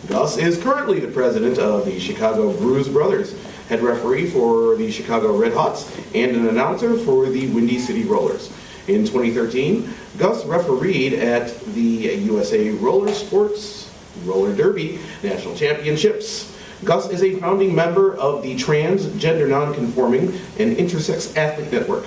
Gus is currently the president of the Chicago Bruise Brothers, head referee for the Chicago Red Hawks, and an announcer for the Windy City Rollers. In 2013, Gus refereed at the USA Roller Sports Roller Derby National Championships. Gus is a founding member of the Transgender Nonconforming and Intersex Athlete Network,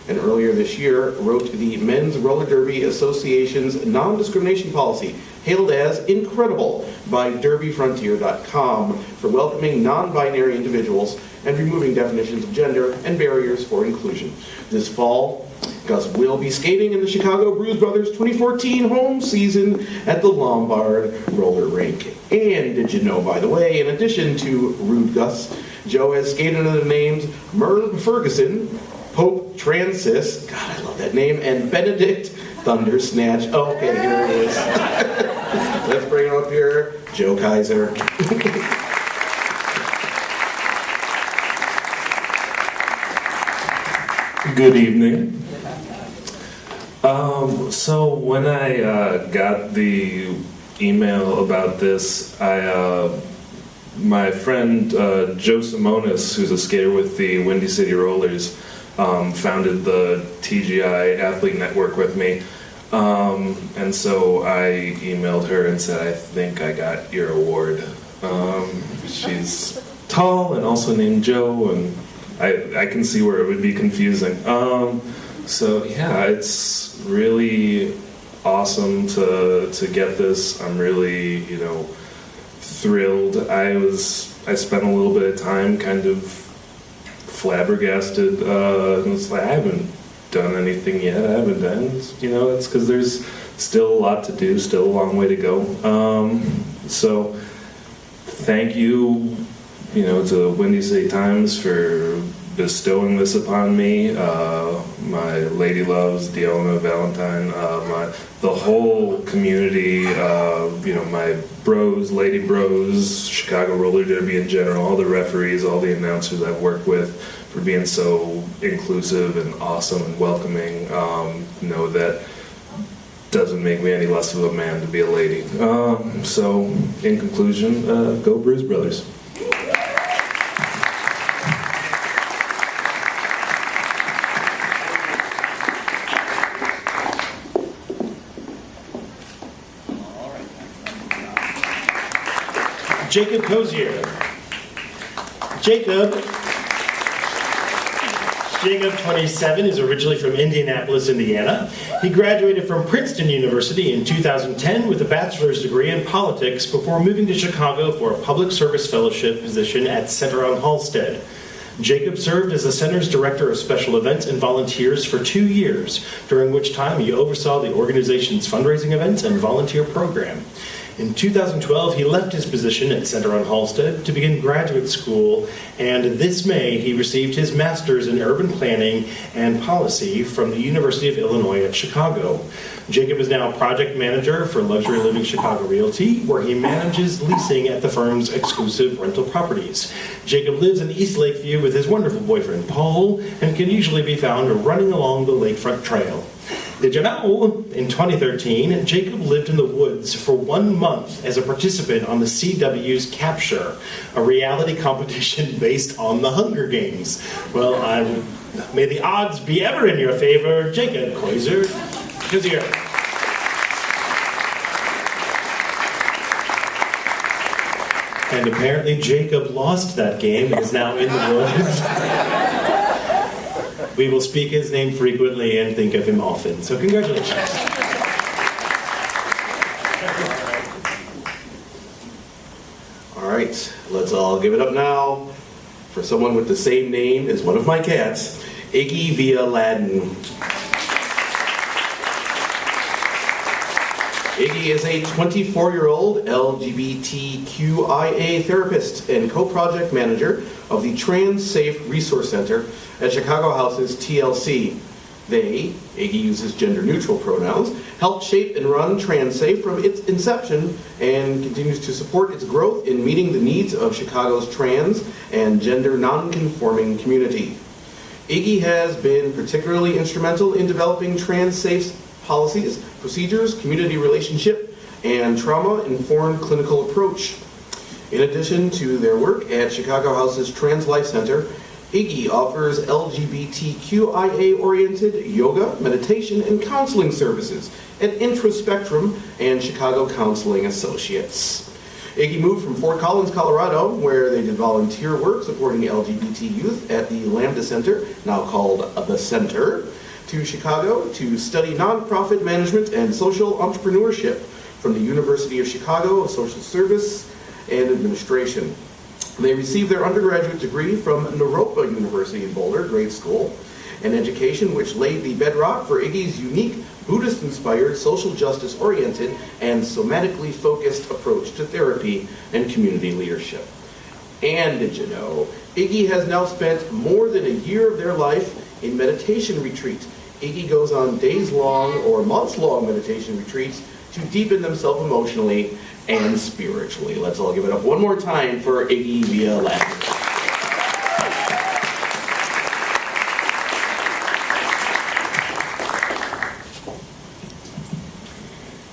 and earlier this year wrote the Men's Roller Derby Association's non-discrimination policy, hailed as incredible by derbyfrontier.com, for welcoming non-binary individuals and removing definitions of gender and barriers for inclusion. This fall, Gus will be skating in the Chicago Bruise Brothers 2014 home season at the Lombard Roller Rink. And did you know, by the way, in addition to Rude Gus, Joe has skated under the names Merv Ferguson, Pope Transis, God, I love that name, and Benedict Thunder Snatch. Okay, here it is. Let's bring him up here, Joe Kaiser. Good evening. So when I got the email about this, my friend Joe Simonis, who's a skater with the Windy City Rollers, founded the TGI Athlete Network with me. And so I emailed her and said, I think I got your award. She's tall and also named Joe, and I can see where it would be confusing. So yeah, it's really awesome to get this. I'm really, thrilled. I spent a little bit of time kind of flabbergasted. And it's like, I haven't done anything yet. I haven't done, it's because there's still a lot to do, still a long way to go. So thank you, to Windy City Times for bestowing this upon me. my lady loves, Deona, Valentine, the whole community, my bros, lady bros, Chicago roller derby in general, all the referees, all the announcers I've worked with, for being so inclusive and awesome and welcoming. That doesn't make me any less of a man to be a lady. So, in conclusion, go Bruise Brothers. Jacob Cozier. Jacob, 27, is originally from Indianapolis, Indiana. He graduated from Princeton University in 2010 with a bachelor's degree in politics before moving to Chicago for a public service fellowship position at Center on Halsted. Jacob served as the Center's Director of Special Events and Volunteers for 2 years, during which time he oversaw the organization's fundraising events and volunteer program. In 2012, he left his position at Center on Halsted to begin graduate school, and this May he received his master's in urban planning and policy from the University of Illinois at Chicago. Jacob is now project manager for Luxury Living Chicago Realty, where he manages leasing at the firm's exclusive rental properties. Jacob lives in East Lakeview with his wonderful boyfriend Paul, and can usually be found running along the lakefront trail. Did you know, in 2013, Jacob lived in the woods for 1 month as a participant on the CW's Capture, a reality competition based on the Hunger Games. Well, may the odds be ever in your favor, Jacob Cozier. And apparently Jacob lost that game and is now in the woods. We will speak his name frequently and think of him often. So congratulations. All right, let's all give it up now for someone with the same name as one of my cats, Iggy Via Ladden. Iggy is a 24-year-old LGBTQIA therapist and co-project manager of the Trans Safe Resource Center at Chicago House's TLC. They, Iggy uses gender-neutral pronouns, helped shape and run Trans Safe from its inception and continues to support its growth in meeting the needs of Chicago's trans and gender non-conforming community. Iggy has been particularly instrumental in developing Trans Safe's policies, procedures, community relationship, and trauma-informed clinical approach. In addition to their work at Chicago House's Trans Life Center, Iggy offers LGBTQIA-oriented yoga, meditation, and counseling services at Introspectrum and Chicago Counseling Associates. Iggy moved from Fort Collins, Colorado, where they did volunteer work supporting LGBT youth at the Lambda Center, now called The Center, to Chicago to study nonprofit management and social entrepreneurship from the University of Chicago of Social Service and Administration. They received their undergraduate degree from Naropa University in Boulder Grade School, an education which laid the bedrock for Iggy's unique Buddhist-inspired, social justice-oriented, and somatically focused approach to therapy and community leadership. And did you know, Iggy has now spent more than a year of their life in meditation retreat. Iggy goes on days-long or months-long meditation retreats to deepen themselves emotionally and spiritually. Let's all give it up one more time for Iggy Via Ladden.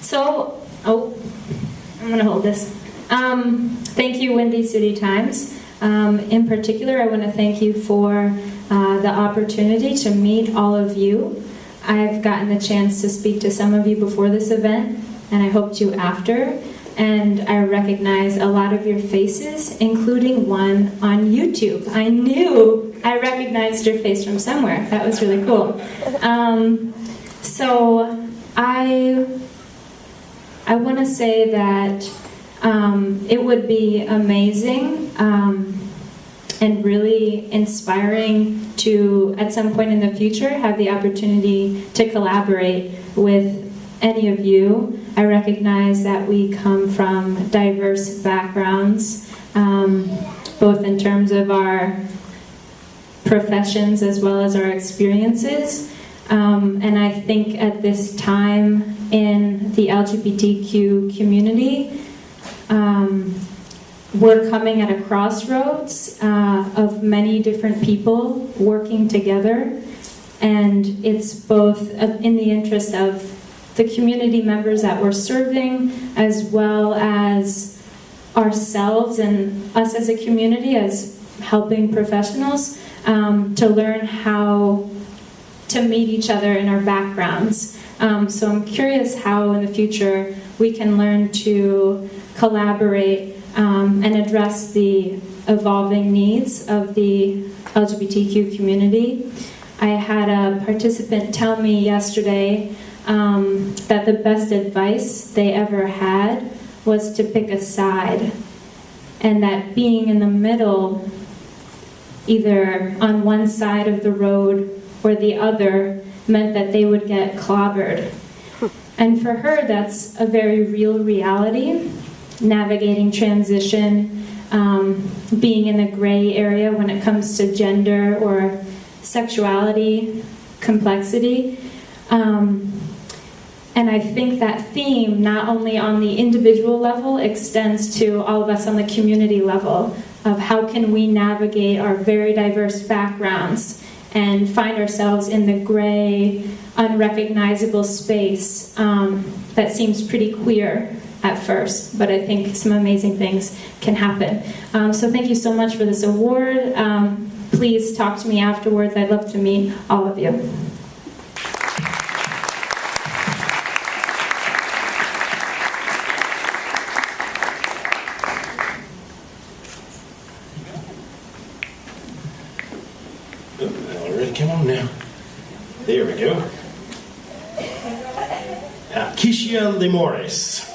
So, I'm gonna hold this. Thank you, Windy City Times. In particular, I want to thank you for the opportunity to meet all of you. I've gotten the chance to speak to some of you before this event, and I hope to after. And I recognize a lot of your faces, including one on YouTube. I knew I recognized your face from somewhere. That was really cool. So I want to say that it would be amazing and really inspiring to, at some point in the future, have the opportunity to collaborate with any of you. I recognize that we come from diverse backgrounds, both in terms of our professions as well as our experiences. And I think at this time in the LGBTQ community, we're coming at a crossroads of many different people working together. And it's both in the interest of the community members that we're serving, as well as ourselves and us as a community, as helping professionals, to learn how to meet each other in our backgrounds. So I'm curious how in the future we can learn to collaborate and address the evolving needs of the LGBTQ community. I had a participant tell me yesterday that the best advice they ever had was to pick a side, and that being in the middle, either on one side of the road or the other, meant that they would get clobbered. And for her, that's a very real reality, navigating transition, being in the gray area when it comes to gender or sexuality, complexity. And I think that theme, not only on the individual level, extends to all of us on the community level, of how can we navigate our very diverse backgrounds and find ourselves in the gray, unrecognizable space that seems pretty queer at first, but I think some amazing things can happen. So thank you so much for this award. Please talk to me afterwards. I'd love to meet all of you. All right, come on now. There we go. Keisha Lemores.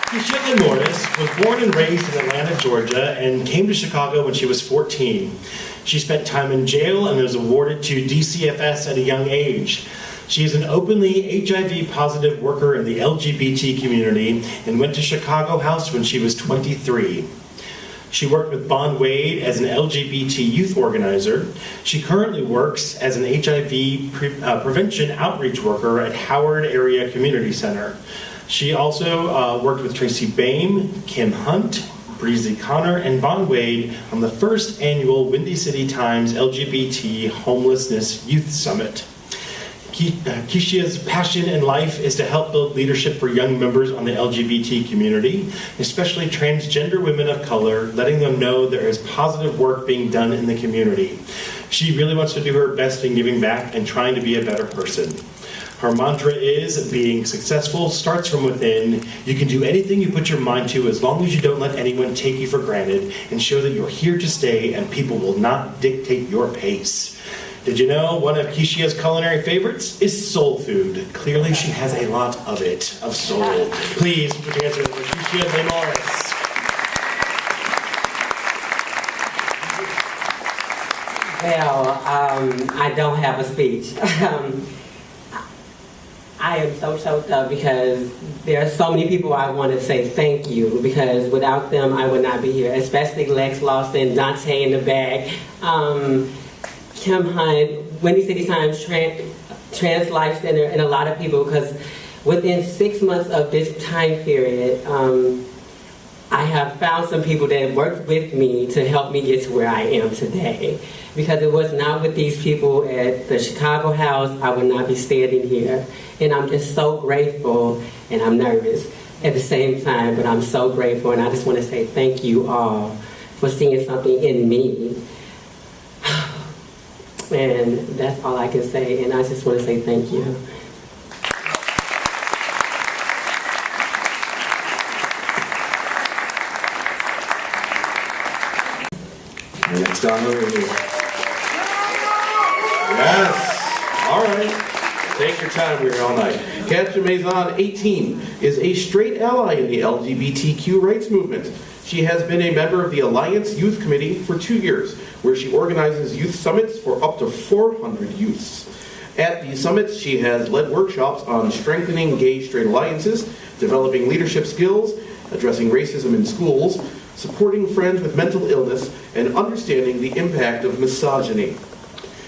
Keisha Lemores was born and raised in Atlanta, Georgia, and came to Chicago when she was 14. She spent time in jail and was awarded to DCFS at a young age. She is an openly HIV-positive worker in the LGBT community and went to Chicago House when she was 23. She worked with Bond Wade as an LGBT youth organizer. She currently works as an HIV prevention outreach worker at Howard Area Community Center. She also worked with Tracy Bain, Kim Hunt, Breezy Connor, and Bond Wade on the first annual Windy City Times LGBT Homelessness Youth Summit. Keisha's passion in life is to help build leadership for young members on the LGBT community, especially transgender women of color, letting them know there is positive work being done in the community. She really wants to do her best in giving back and trying to be a better person. Her mantra is, being successful starts from within. You can do anything you put your mind to as long as you don't let anyone take you for granted, and show that you're here to stay and people will not dictate your pace. Did you know one of Keisha's culinary favorites is soul food? Clearly she has a lot of it, of soul. Please put your hands together for Keisha Lemores. Well, I don't have a speech. I am so choked up because there are so many people I want to say thank you, because without them I would not be here, especially Lex Lawson, Dante in the back, Kim Hunt, Windy City Times, Trans Life Center, and a lot of people, because within 6 months of this time period, I have found some people that worked with me to help me get to where I am today. Because it was not with these people at the Chicago House, I would not be standing here. And I'm just so grateful, and I'm nervous at the same time, but I'm so grateful, and I just want to say thank you all for seeing something in me. And that's all I can say, and I just want to say thank you. And next down over here. Yes. All right. Take your time. We're here all night. Katja Maison, 18, is a straight ally in the LGBTQ rights movement. She has been a member of the Alliance Youth Committee for 2 years, where she organizes youth summits for up to 400 youths. At these summits, she has led workshops on strengthening gay-straight alliances, developing leadership skills, addressing racism in schools, supporting friends with mental illness, and understanding the impact of misogyny.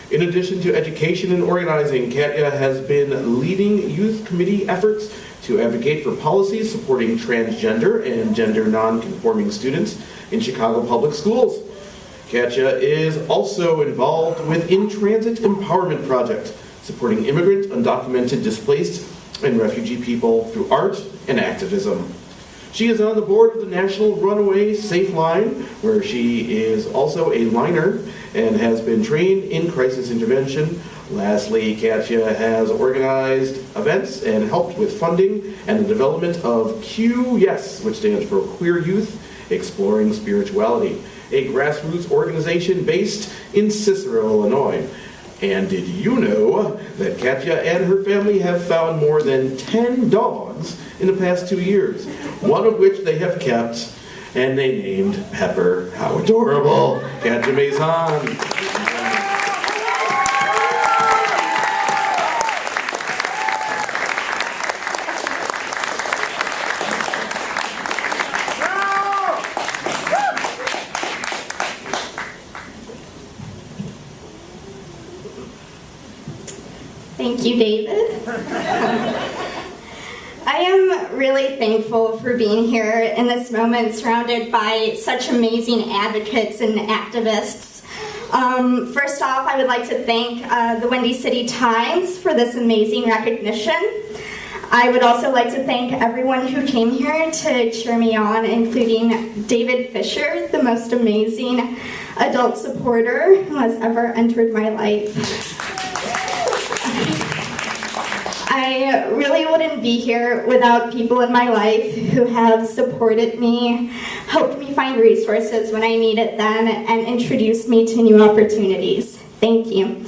In addition to education and organizing, Katya has been leading youth committee efforts to advocate for policies supporting transgender and gender non-conforming students in Chicago public schools. Katya is also involved with In Transit Empowerment Project, supporting immigrant, undocumented, displaced, and refugee people through art and activism. She is on the board of the National Runaway Safe Line, where she is also a liner and has been trained in crisis intervention. Lastly, Katya has organized events and helped with funding and the development of QYes, which stands for Queer Youth Exploring Spirituality, a grassroots organization based in Cicero, Illinois. And did you know that Katya and her family have found more than 10 dogs in the past 2 years, one of which they have kept, and they named Pepper. How adorable! Katya Maison. Thank you, David. I am really thankful for being here in this moment surrounded by such amazing advocates and activists. First off, I would like to thank the Windy City Times for this amazing recognition. I would also like to thank everyone who came here to cheer me on, including David Fisher, the most amazing adult supporter who has ever entered my life. I really wouldn't be here without people in my life who have supported me, helped me find resources when I needed them, and introduced me to new opportunities. Thank you.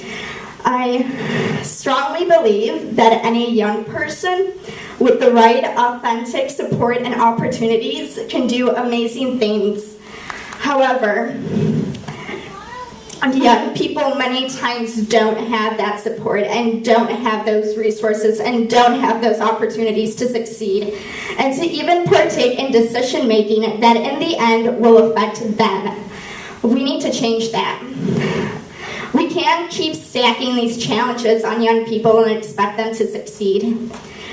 I strongly believe that any young person with the right authentic support and opportunities can do amazing things. However, young people many times don't have that support and don't have those resources and don't have those opportunities to succeed and to even partake in decision making that in the end will affect them. We need to change that. We can't keep stacking these challenges on young people and expect them to succeed.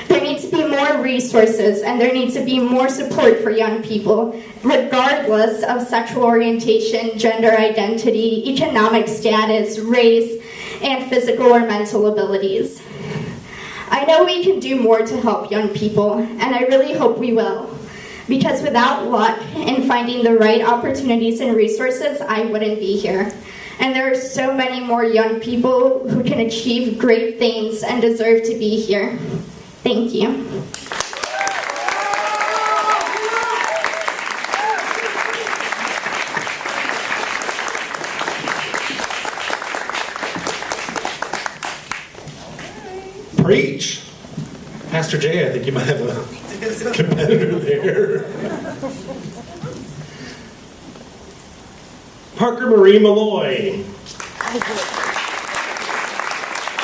There needs to be more resources and there needs to be more support for young people, regardless of sexual orientation, gender identity, economic status, race, and physical or mental abilities. I know we can do more to help young people, and I really hope we will. Because without luck in finding the right opportunities and resources, I wouldn't be here. And there are so many more young people who can achieve great things and deserve to be here. Thank you. Preach! Pastor Jay, I think you might have a competitor there. Parker Marie Malloy.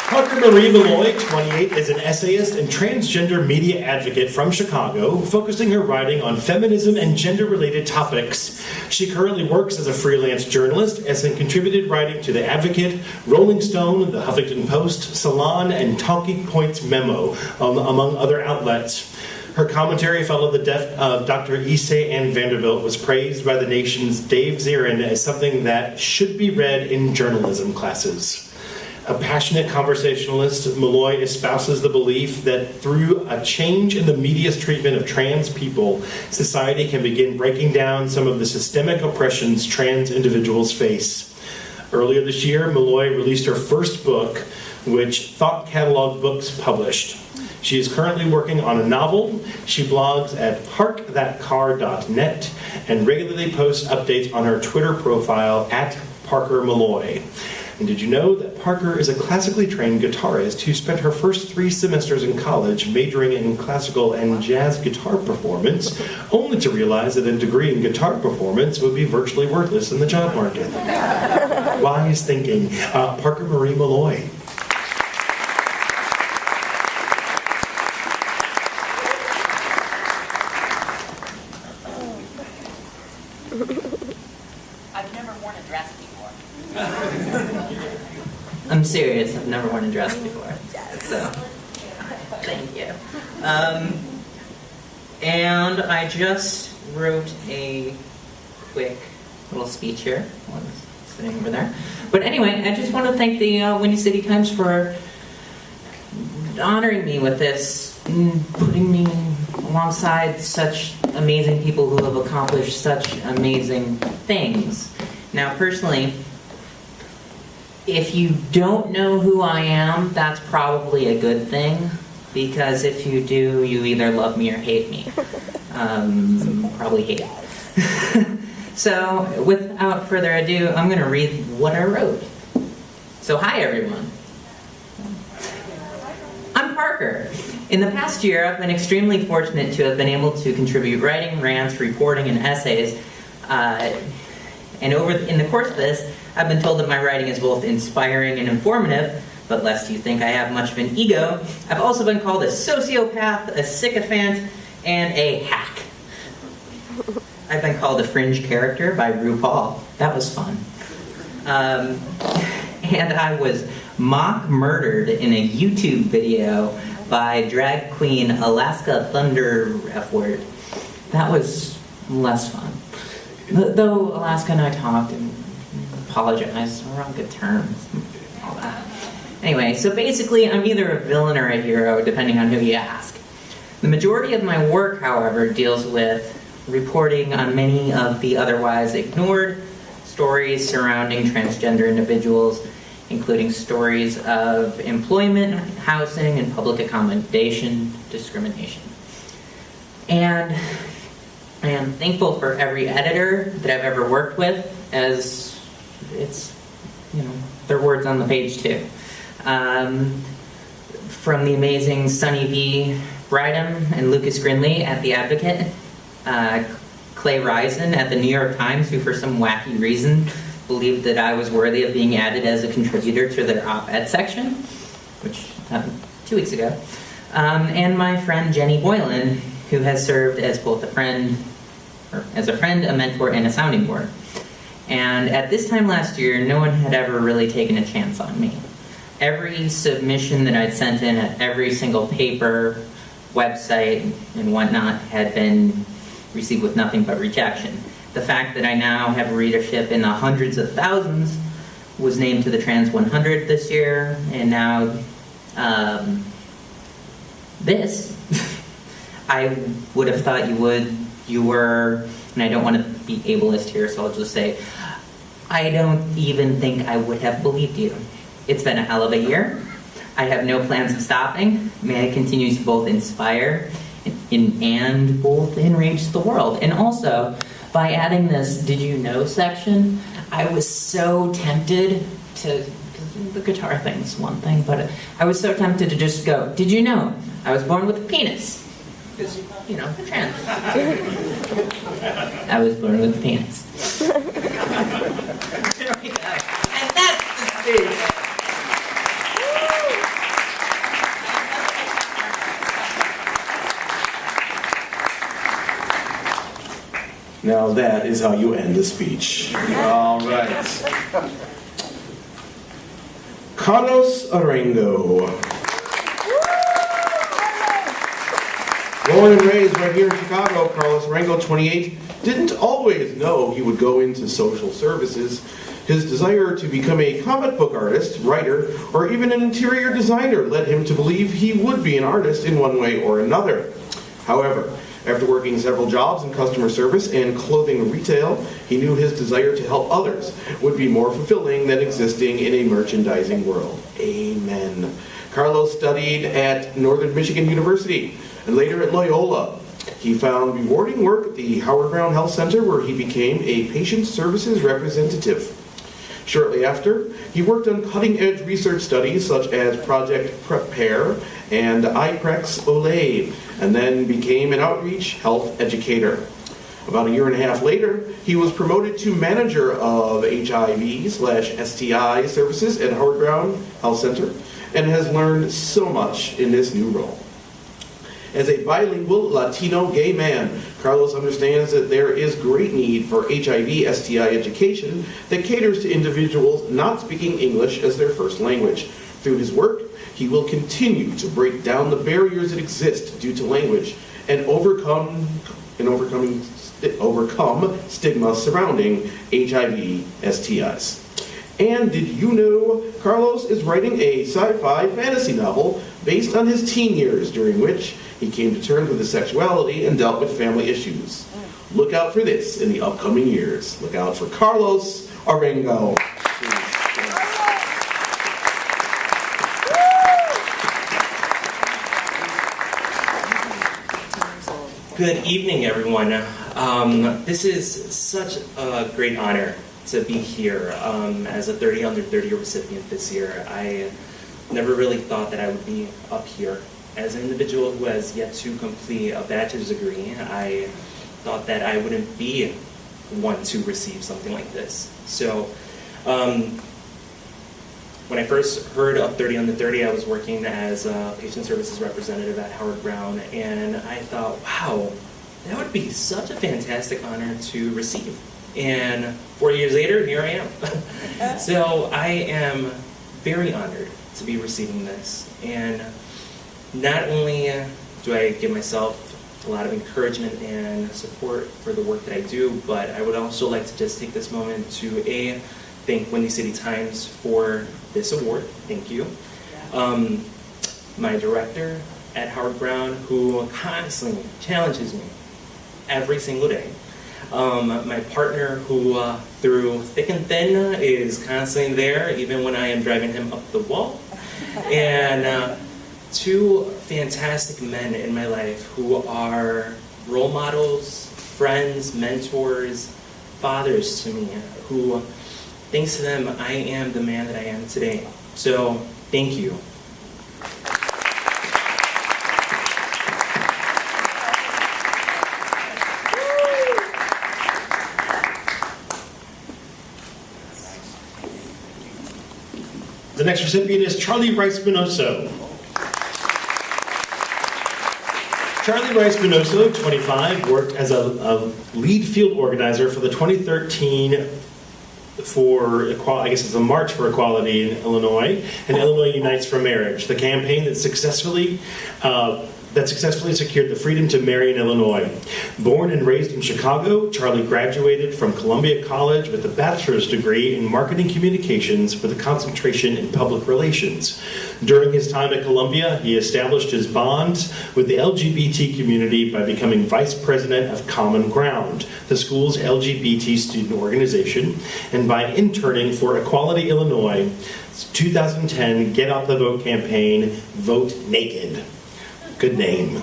Parker Marie Malloy, 28, is an essayist and transgender media advocate from Chicago, focusing her writing on feminism and gender-related topics. She currently works as a freelance journalist, as has contributed writing to The Advocate, Rolling Stone, The Huffington Post, Salon, and Talking Points Memo, among other outlets. Her commentary following the death of Dr. Issei Ann Vanderbilt was praised by the nation's Dave Zirin as something that should be read in journalism classes. A passionate conversationalist, Malloy espouses the belief that through a change in the media's treatment of trans people, society can begin breaking down some of the systemic oppressions trans individuals face. Earlier this year, Malloy released her first book, which Thought Catalog Books published. She is currently working on a novel. She blogs at parkthatcar.net and regularly posts updates on her Twitter profile at Parker Malloy. And did you know that Parker is a classically trained guitarist who spent her first 3 semesters in college majoring in classical and jazz guitar performance, only to realize that a degree in guitar performance would be virtually worthless in the job market? Wise thinking. Parker Marie Malloy. I'm I'm serious. I've never worn a dress before. So, thank you. And I just wrote a quick little speech here. One sitting over there. But anyway, I just want to thank the Windy City Times for honoring me with this, putting me alongside such amazing people who have accomplished such amazing things. Now, personally, if you don't know who I am, that's probably a good thing, because if you do, you either love me or hate me. Probably hate. So, without further ado, I'm going to read what I wrote. So, hi everyone. I'm Parker. In the past year, I've been extremely fortunate to have been able to contribute writing, rants, reporting, and essays. And in the course of this, I've been told that my writing is both inspiring and informative, but lest you think I have much of an ego, I've also been called a sociopath, a sycophant, and a hack. I've been called a fringe character by RuPaul. That was fun. And I was mock murdered in a YouTube video by drag queen Alaska Thunder F word. That was less fun. Though Alaska and I talked and apologized, we're on good terms, all that. Anyway, so basically I'm either a villain or a hero, depending on who you ask. The majority of my work, however, deals with reporting on many of the otherwise ignored stories surrounding transgender individuals, including stories of employment, housing, and public accommodation discrimination. And I am thankful for every editor that I've ever worked with, as it's, their words on the page too. From the amazing Sunny V. Brydom and Lucas Grinley at The Advocate, Clay Risen at the New York Times, who for some wacky reason believed that I was worthy of being added as a contributor to their op-ed section, which happened 2 weeks ago, and my friend Jenny Boylan, who has served as both a friend, a mentor, and a sounding board. And at this time last year, no one had ever really taken a chance on me. Every submission that I'd sent in at every single paper, website, and whatnot had been received with nothing but rejection. The fact that I now have readership in the hundreds of thousands, was named to the Trans 100 this year, and now this, I would have thought you were, and I don't want to be ableist here, so I'll just say, I don't even think I would have believed you. It's been a hell of a year. I have no plans of stopping. May I continue to both inspire and both enrage the world. And also, by adding this "Did you know" section, I was so tempted to, the guitar thing is one thing, but I was so tempted to just go, "Did you know I was born with a penis?" Because, a trans. I was born with a penis. There we go. And that's the speech. Now that is how you end the speech. All right. Carlos Arango. Born and raised right here in Chicago, Carlos Arango, 28, didn't always know he would go into social services. His desire to become a comic book artist, writer, or even an interior designer led him to believe he would be an artist in one way or another. However, after working several jobs in customer service and clothing retail, he knew his desire to help others would be more fulfilling than existing in a merchandising world. Amen. Carlos studied at Northern Michigan University and later at Loyola. He found rewarding work at the Howard Brown Health Center, where he became a patient services representative. Shortly after, he worked on cutting-edge research studies such as Project Prepare and IPREX Olay, and then became an outreach health educator. About a year and a half later, he was promoted to manager of HIV/STI services at Howard Brown Health Center, and has learned so much in this new role. As a bilingual Latino gay man, Carlos understands that there is great need for HIV/STI education that caters to individuals not speaking English as their first language. Through his work, he will continue to break down the barriers that exist due to language and overcome stigma surrounding HIV/STIs. And did you know Carlos is writing a sci-fi fantasy novel based on his teen years, during which he came to terms with his sexuality and dealt with family issues. Look out for this in the upcoming years. Look out for Carlos Arango. Good evening, everyone. This is such a great honor to be here as a 30 under 30 recipient this year. I never really thought that I would be up here. As an individual who has yet to complete a bachelor's degree, I thought that I wouldn't be one to receive something like this. So when I first heard of 30 under 30, I was working as a patient services representative at Howard Brown, and I thought, wow, that would be such a fantastic honor to receive. And 4 years later, here I am. So I am very honored to be receiving this. And not only do I give myself a lot of encouragement and support for the work that I do, but I would also like to just take this moment to thank Windy City Times for this award. Thank you. My director at Howard Brown, who constantly challenges me every single day. My partner, who through thick and thin is constantly there, even when I am driving him up the wall. And two fantastic men in my life who are role models, friends, mentors, fathers to me, who, thanks to them, I am the man that I am today. So, thank you. The next recipient is Charlie Rice-Minoso. Charlie Rice-Minoso, 25, worked as a lead field organizer for the 2013 the March for Equality in Illinois, and Illinois Unites for Marriage, the campaign that successfully secured the freedom to marry in Illinois. Born and raised in Chicago, Charlie graduated from Columbia College with a bachelor's degree in marketing communications with a concentration in public relations. During his time at Columbia, he established his bonds with the LGBT community by becoming vice president of Common Ground, the school's LGBT student organization, and by interning for Equality Illinois' 2010 Get Out the Vote campaign, Vote Naked. Good name.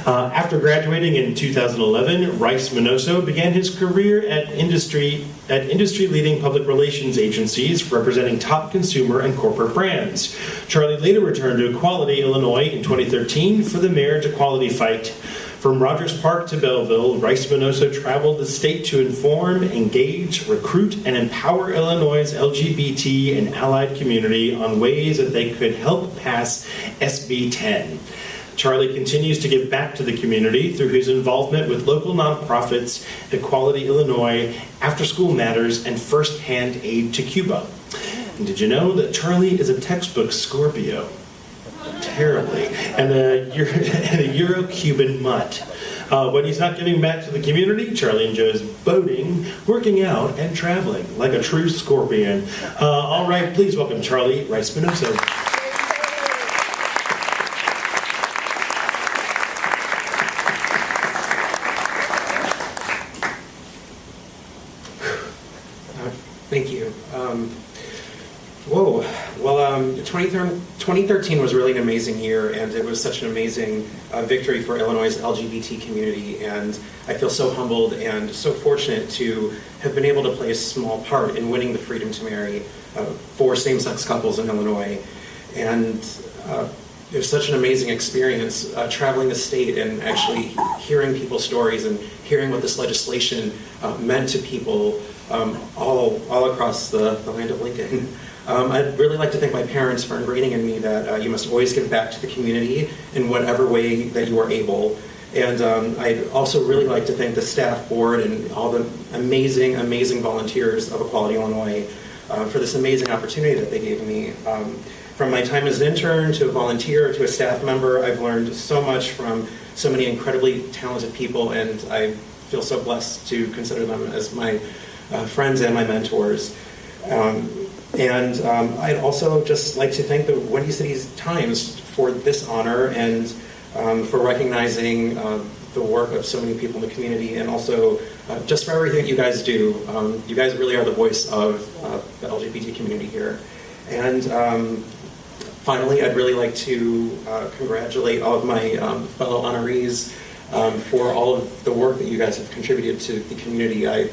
After graduating in 2011, Rice-Minoso began his career at industry-leading public relations agencies representing top consumer and corporate brands. Charlie later returned to Equality, Illinois in 2013 for the marriage equality fight. From Rogers Park to Belleville, Rice-Minoso traveled the state to inform, engage, recruit, and empower Illinois' LGBT and allied community on ways that they could help pass SB 10. Charlie continues to give back to the community through his involvement with local nonprofits, Equality Illinois, After School Matters, and First Hand Aid to Cuba. And did you know that Charlie is a textbook Scorpio? Terribly. And a Euro-Cuban mutt. When he's not giving back to the community, Charlie enjoys boating, working out, and traveling like a true Scorpion. All right, please welcome Charlie Rice-Minoso. Thank you. 2013 was really an amazing year, and it was such an amazing victory for Illinois' LGBT community, and I feel so humbled and so fortunate to have been able to play a small part in winning the freedom to marry for same-sex couples in Illinois. And it was such an amazing experience traveling the state and actually hearing people's stories and hearing what this legislation meant to people all across the land of Lincoln. I'd really like to thank my parents for ingraining in me that you must always give back to the community in whatever way that you are able. And I'd also really like to thank the staff board and all the amazing, amazing volunteers of Equality Illinois for this amazing opportunity that they gave me. From my time as an intern to a volunteer to a staff member, I've learned so much from so many incredibly talented people, and I feel so blessed to consider them as my friends and my mentors. I'd also just like to thank the Windy City Times for this honor and for recognizing the work of so many people in the community, and also just for everything that you guys do. You guys really are the voice of the LGBT community here. And finally, I'd really like to congratulate all of my fellow honorees for all of the work that you guys have contributed to the community. I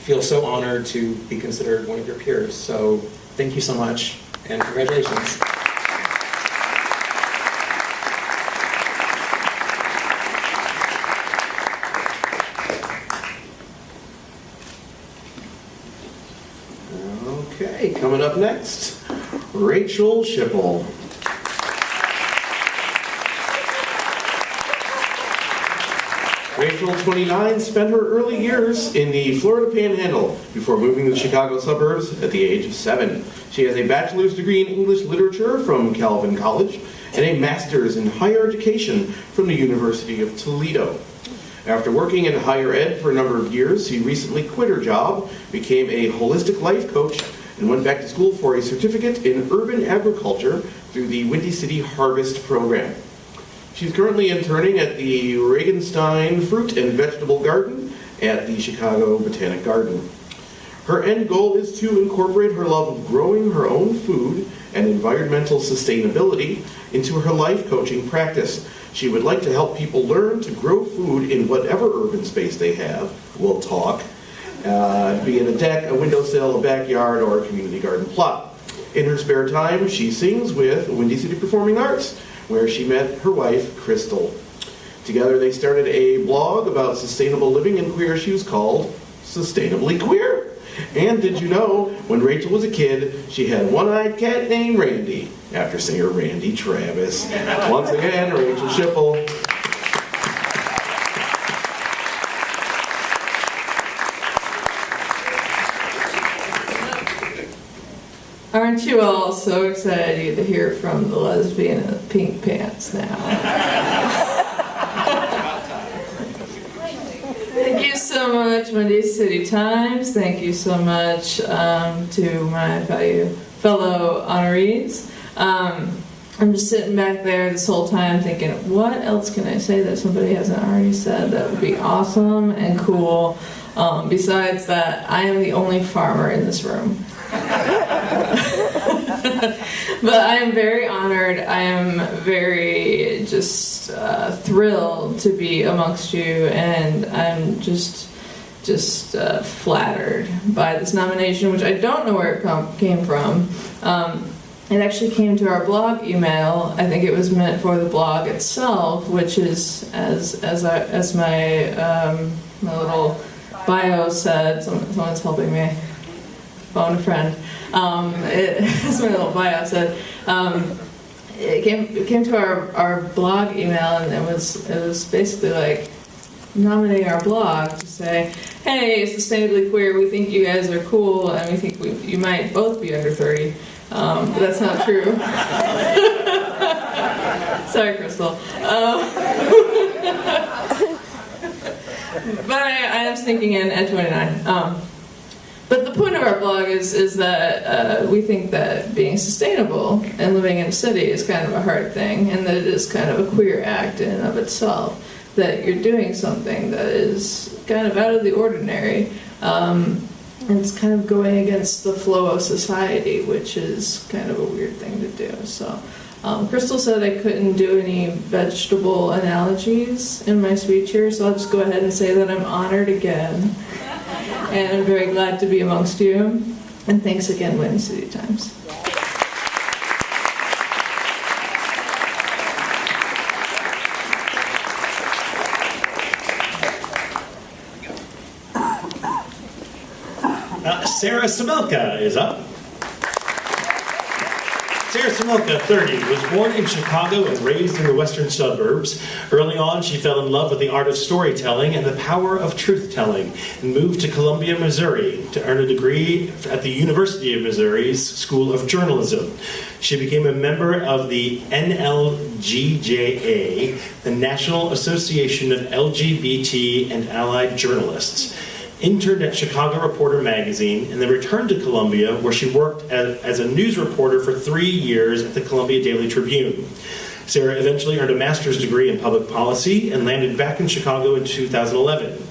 feel so honored to be considered one of your peers. So thank you so much, and congratulations. Okay, coming up next, Rachel Schipple. Rachel, 29, spent her early years in the Florida Panhandle before moving to the Chicago suburbs at the age of 7. She has a bachelor's degree in English literature from Calvin College and a master's in higher education from the University of Toledo. After working in higher ed for a number of years, she recently quit her job, became a holistic life coach, and went back to school for a certificate in urban agriculture through the Windy City Harvest program. She's currently interning at the Regenstein Fruit and Vegetable Garden at the Chicago Botanic Garden. Her end goal is to incorporate her love of growing her own food and environmental sustainability into her life coaching practice. She would like to help people learn to grow food in whatever urban space they have. We'll talk. Be it a deck, a windowsill, a backyard, or a community garden plot. In her spare time, she sings with Windy City Performing Arts, where she met her wife, Crystal. Together they started a blog about sustainable living and queer issues called Sustainably Queer. And did you know, when Rachel was a kid, she had a one-eyed cat named Randy, after singer Randy Travis. Once again, Rachel Schipple. Aren't you all so excited to hear from the lesbian in the pink pants now? Thank you so much, Windy City Times. Thank you so much to my fellow honorees. I'm just sitting back there this whole time thinking, what else can I say that somebody hasn't already said that would be awesome and cool? Besides that, I am the only farmer in this room. But I am very honored. I am very just thrilled to be amongst you, and I'm just flattered by this nomination, which I don't know where it came from. It actually came to our blog email. I think it was meant for the blog itself, which is as my little bio said. Someone's helping me. Phone a friend. As my little bio said, it came to our blog email, and it was basically like nominating our blog to say, hey, Sustainably Queer, we think you guys are cool, and we think you might both be under 30. But that's not true. Sorry, Crystal. But I am sneaking in at 29. But the point of our blog is that we think that being sustainable and living in a city is kind of a hard thing, and that it is kind of a queer act in and of itself, that you're doing something that is kind of out of the ordinary. And it's kind of going against the flow of society, which is kind of a weird thing to do. So Crystal said I couldn't do any vegetable analogies in my speech here, so I'll just go ahead and say that I'm honored again. And I'm very glad to be amongst you. And thanks again, Windy City Times. Sarah Samilka is up. Sarah Similka, 30, was born in Chicago and raised in the western suburbs. Early on, she fell in love with the art of storytelling and the power of truth-telling, and moved to Columbia, Missouri to earn a degree at the University of Missouri's School of Journalism. She became a member of the NLGJA, the National Association of LGBT and Allied Journalists, interned at Chicago Reporter magazine, and then returned to Columbia, where she worked as a news reporter for 3 years at the Columbia Daily Tribune. Sarah eventually earned a master's degree in public policy and landed back in Chicago in 2011.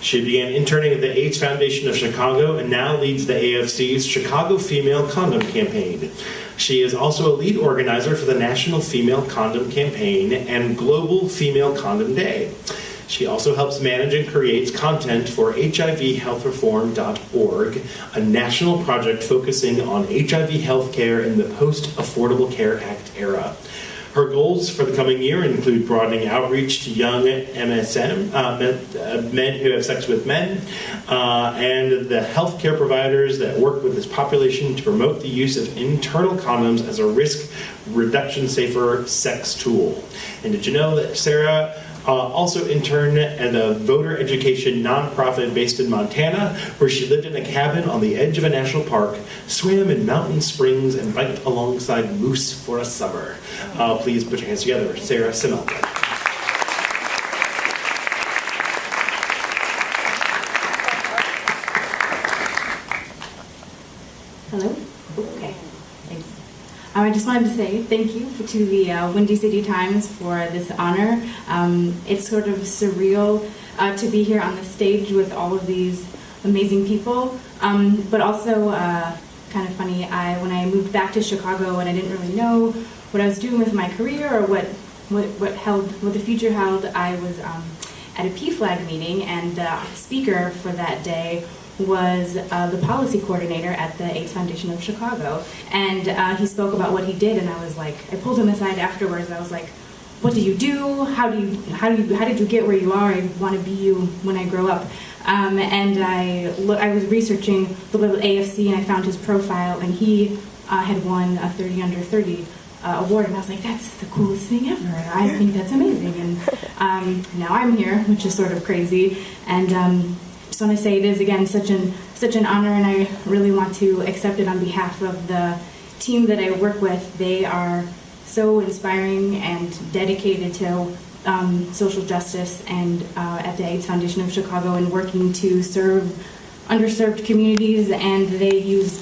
She began interning at the AIDS Foundation of Chicago and now leads the AFC's Chicago Female Condom Campaign. She is also a lead organizer for the National Female Condom Campaign and Global Female Condom Day. She also helps manage and creates content for HIVhealthreform.org, a national project focusing on HIV healthcare in the post-Affordable Care Act era. Her goals for the coming year include broadening outreach to young MSM, men who have sex with men, and the healthcare providers that work with this population to promote the use of internal condoms as a risk reduction safer sex tool. And did you know that Sarah also interned at a voter education nonprofit based in Montana, where she lived in a cabin on the edge of a national park, swam in mountain springs, and biked alongside moose for a summer. Please put your hands together. Sarah Similka. Hello? Okay, thanks. I just wanted to say thank you to the Windy City Times for this honor. It's sort of surreal to be here on the stage with all of these amazing people, but also kind of funny. When I moved back to Chicago and I didn't really know what I was doing with my career or what the future held, I was at a PFLAG meeting, and the speaker for that day was the policy coordinator at the AIDS Foundation of Chicago, and he spoke about what he did, and I was like, I pulled him aside afterwards, and I was like, what do you do? How did you get where you are? I want to be you when I grow up. And I was researching the little AFC, and I found his profile, and he had won a 30 under 30 award, and I was like, that's the coolest thing ever. I think that's amazing, and now I'm here, which is sort of crazy, and just want to say it is again such an honor, and I really want to accept it on behalf of the team that I work with. They are so inspiring and dedicated to social justice and at the AIDS Foundation of Chicago, and working to serve underserved communities, and they use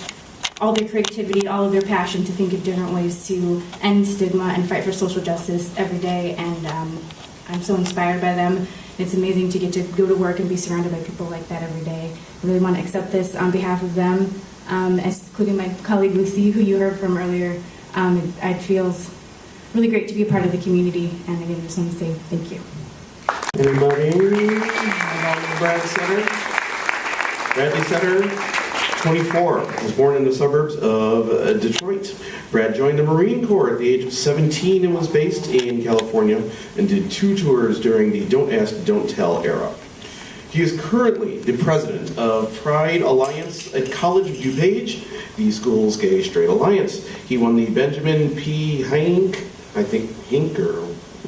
all their creativity, all of their passion to think of different ways to end stigma and fight for social justice every day, and I'm so inspired by them. It's amazing to get to go to work and be surrounded by people like that every day. I really want to accept this on behalf of them, including my colleague Lucy, who you heard from earlier. It feels really great to be a part of the community, and again, just want to say thank you. Anybody? Brad Sutter? Bradley Sutter, 24, was born in the suburbs of Detroit. Brad joined the Marine Corps at the age of 17 and was based in California, and did 2 tours during the Don't Ask, Don't Tell era. He is currently the president of Pride Alliance at College of DuPage, the school's gay straight alliance. He won the Benjamin P. Hink, or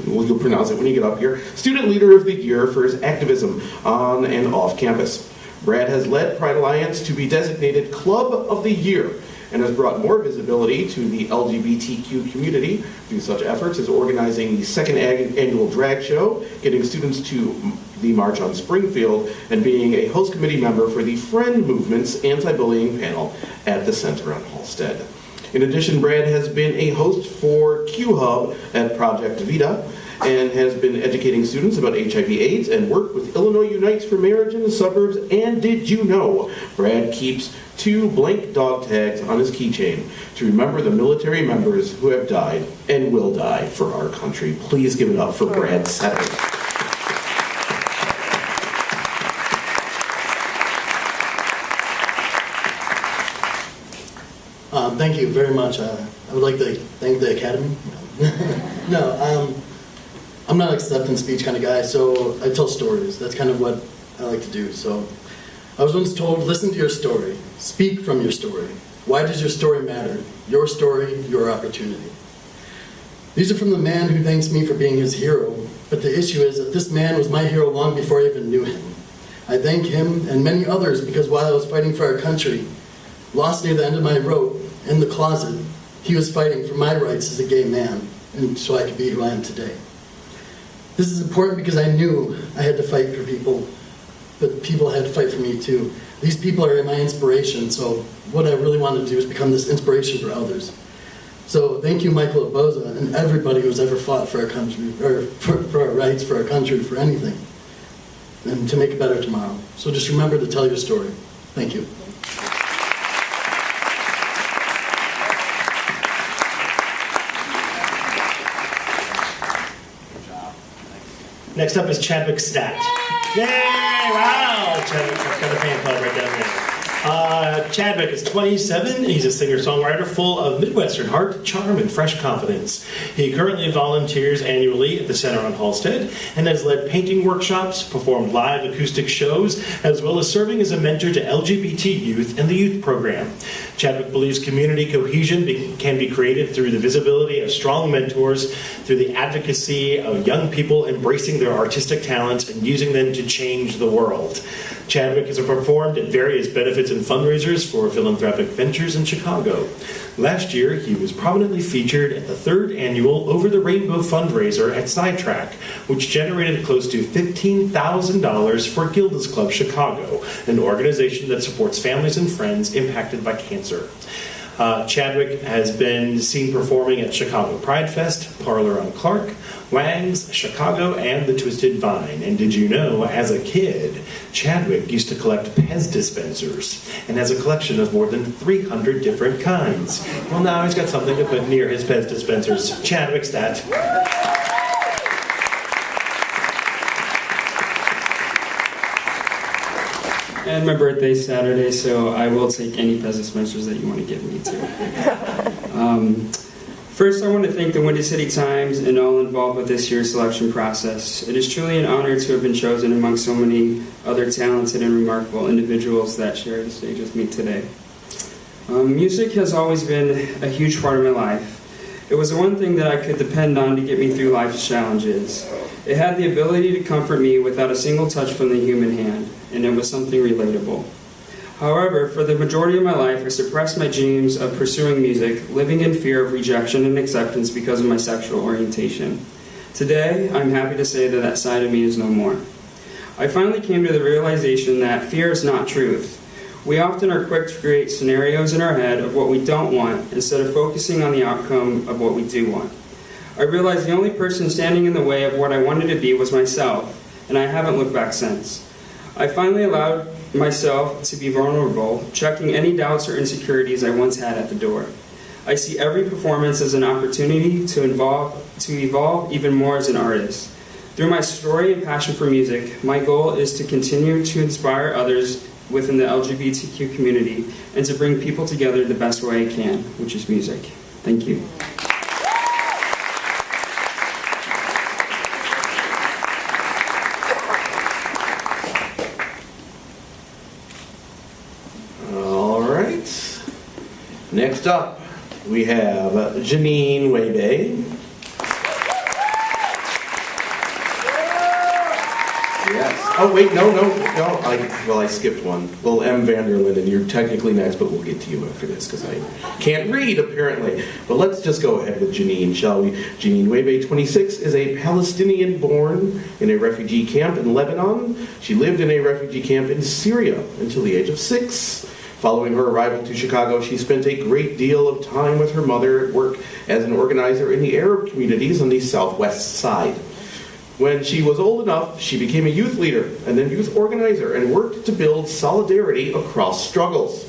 you'll pronounce it when you get up here, Student Leader of the Year for his activism on and off campus. Brad has led Pride Alliance to be designated Club of the Year, and has brought more visibility to the LGBTQ community through such efforts as organizing the 2nd annual drag show, getting students to the March on Springfield, and being a host committee member for the Friend Movement's anti-bullying panel at the Center on Halstead. In addition, Brad has been a host for Q-Hub at Project Vita, and has been educating students about HIV/AIDS, and worked with Illinois Unites for Marriage in the Suburbs. And did you know Brad keeps 2 blank dog tags on his keychain to remember the military members who have died and will die for our country? Please give it up for Brad Sutter. Thank you very much. I would like to thank the Academy. I'm not an acceptance speech kind of guy, so I tell stories. That's kind of what I like to do. So I was once told, listen to your story, speak from your story, Why does your story matter? Your story, your opportunity. These are from the man who thanks me for being his hero, but the issue is that this man was my hero long before I even knew him. I thank him and many others because while I was fighting for our country, lost near the end of my rope, in the closet, he was fighting for my rights as a gay man, and so I could be who I am today. This is important because I knew I had to fight for people, but people had to fight for me too. These people are my inspiration, so what I really want to do is become this inspiration for others. So thank you, Michael Aboza, and everybody who's ever fought for our country, or for our rights, for our country, for anything, and to make it better tomorrow. So just remember to tell your story. Thank you. Next up is Chadwick Stat. Yay! Wow! Chadwick's got a fan club right down there. Chadwick is 27. He's a singer-songwriter full of Midwestern heart, charm, and fresh confidence. He currently volunteers annually at the Center on Halstead and has led painting workshops, performed live acoustic shows, as well as serving as a mentor to LGBT youth in the youth program. Chadwick believes community cohesion can be created through the visibility of strong mentors, through the advocacy of young people embracing their artistic talents and using them to change the world. Chadwick has performed at various benefits and fundraisers for philanthropic ventures in Chicago. Last year, he was prominently featured at the 3rd annual Over the Rainbow fundraiser at Sidetrack, which generated close to $15,000 for Gilda's Club Chicago, an organization that supports families and friends impacted by cancer. Chadwick has been seen performing at Chicago Pride Fest, Parlor on Clark, Wang's, Chicago, and the Twisted Vine. And did you know, as a kid, Chadwick used to collect Pez dispensers and has a collection of more than 300 different kinds. Well, now he's got something to put near his Pez dispensers. Chadwick Stat. And my birthday's Saturday, so I will take any Pez dispensers that you want to give me too. First, I want to thank the Windy City Times and all involved with this year's selection process. It is truly an honor to have been chosen among so many other talented and remarkable individuals that share the stage with me today. Music has always been a huge part of my life. It was the one thing that I could depend on to get me through life's challenges. It had the ability to comfort me without a single touch from the human hand, and it was something relatable. However, for the majority of my life, I suppressed my dreams of pursuing music, living in fear of rejection and acceptance because of my sexual orientation. Today, I'm happy to say that that side of me is no more. I finally came to the realization that fear is not truth. We often are quick to create scenarios in our head of what we don't want instead of focusing on the outcome of what we do want. I realized the only person standing in the way of what I wanted to be was myself, and I haven't looked back since. I finally allowed myself to be vulnerable, checking any doubts or insecurities I once had at the door. I see every performance as an opportunity to evolve even more as an artist. Through my story and passion for music, my goal is to continue to inspire others within the LGBTQ community and to bring people together the best way I can, which is music. Thank you. Next up, we have Janine Webe. Yes. Oh, wait, no. I skipped one. Well, M. Vanderlyn, and you're technically next, but we'll get to you after this because I can't read, apparently. But let's just go ahead with Janine, shall we? Janine Webe, 26, is a Palestinian born in a refugee camp in Lebanon. She lived in a refugee camp in Syria until the age of 6. Following her arrival to Chicago, she spent a great deal of time with her mother at work as an organizer in the Arab communities on the southwest side. When she was old enough, she became a youth leader and then youth organizer and worked to build solidarity across struggles.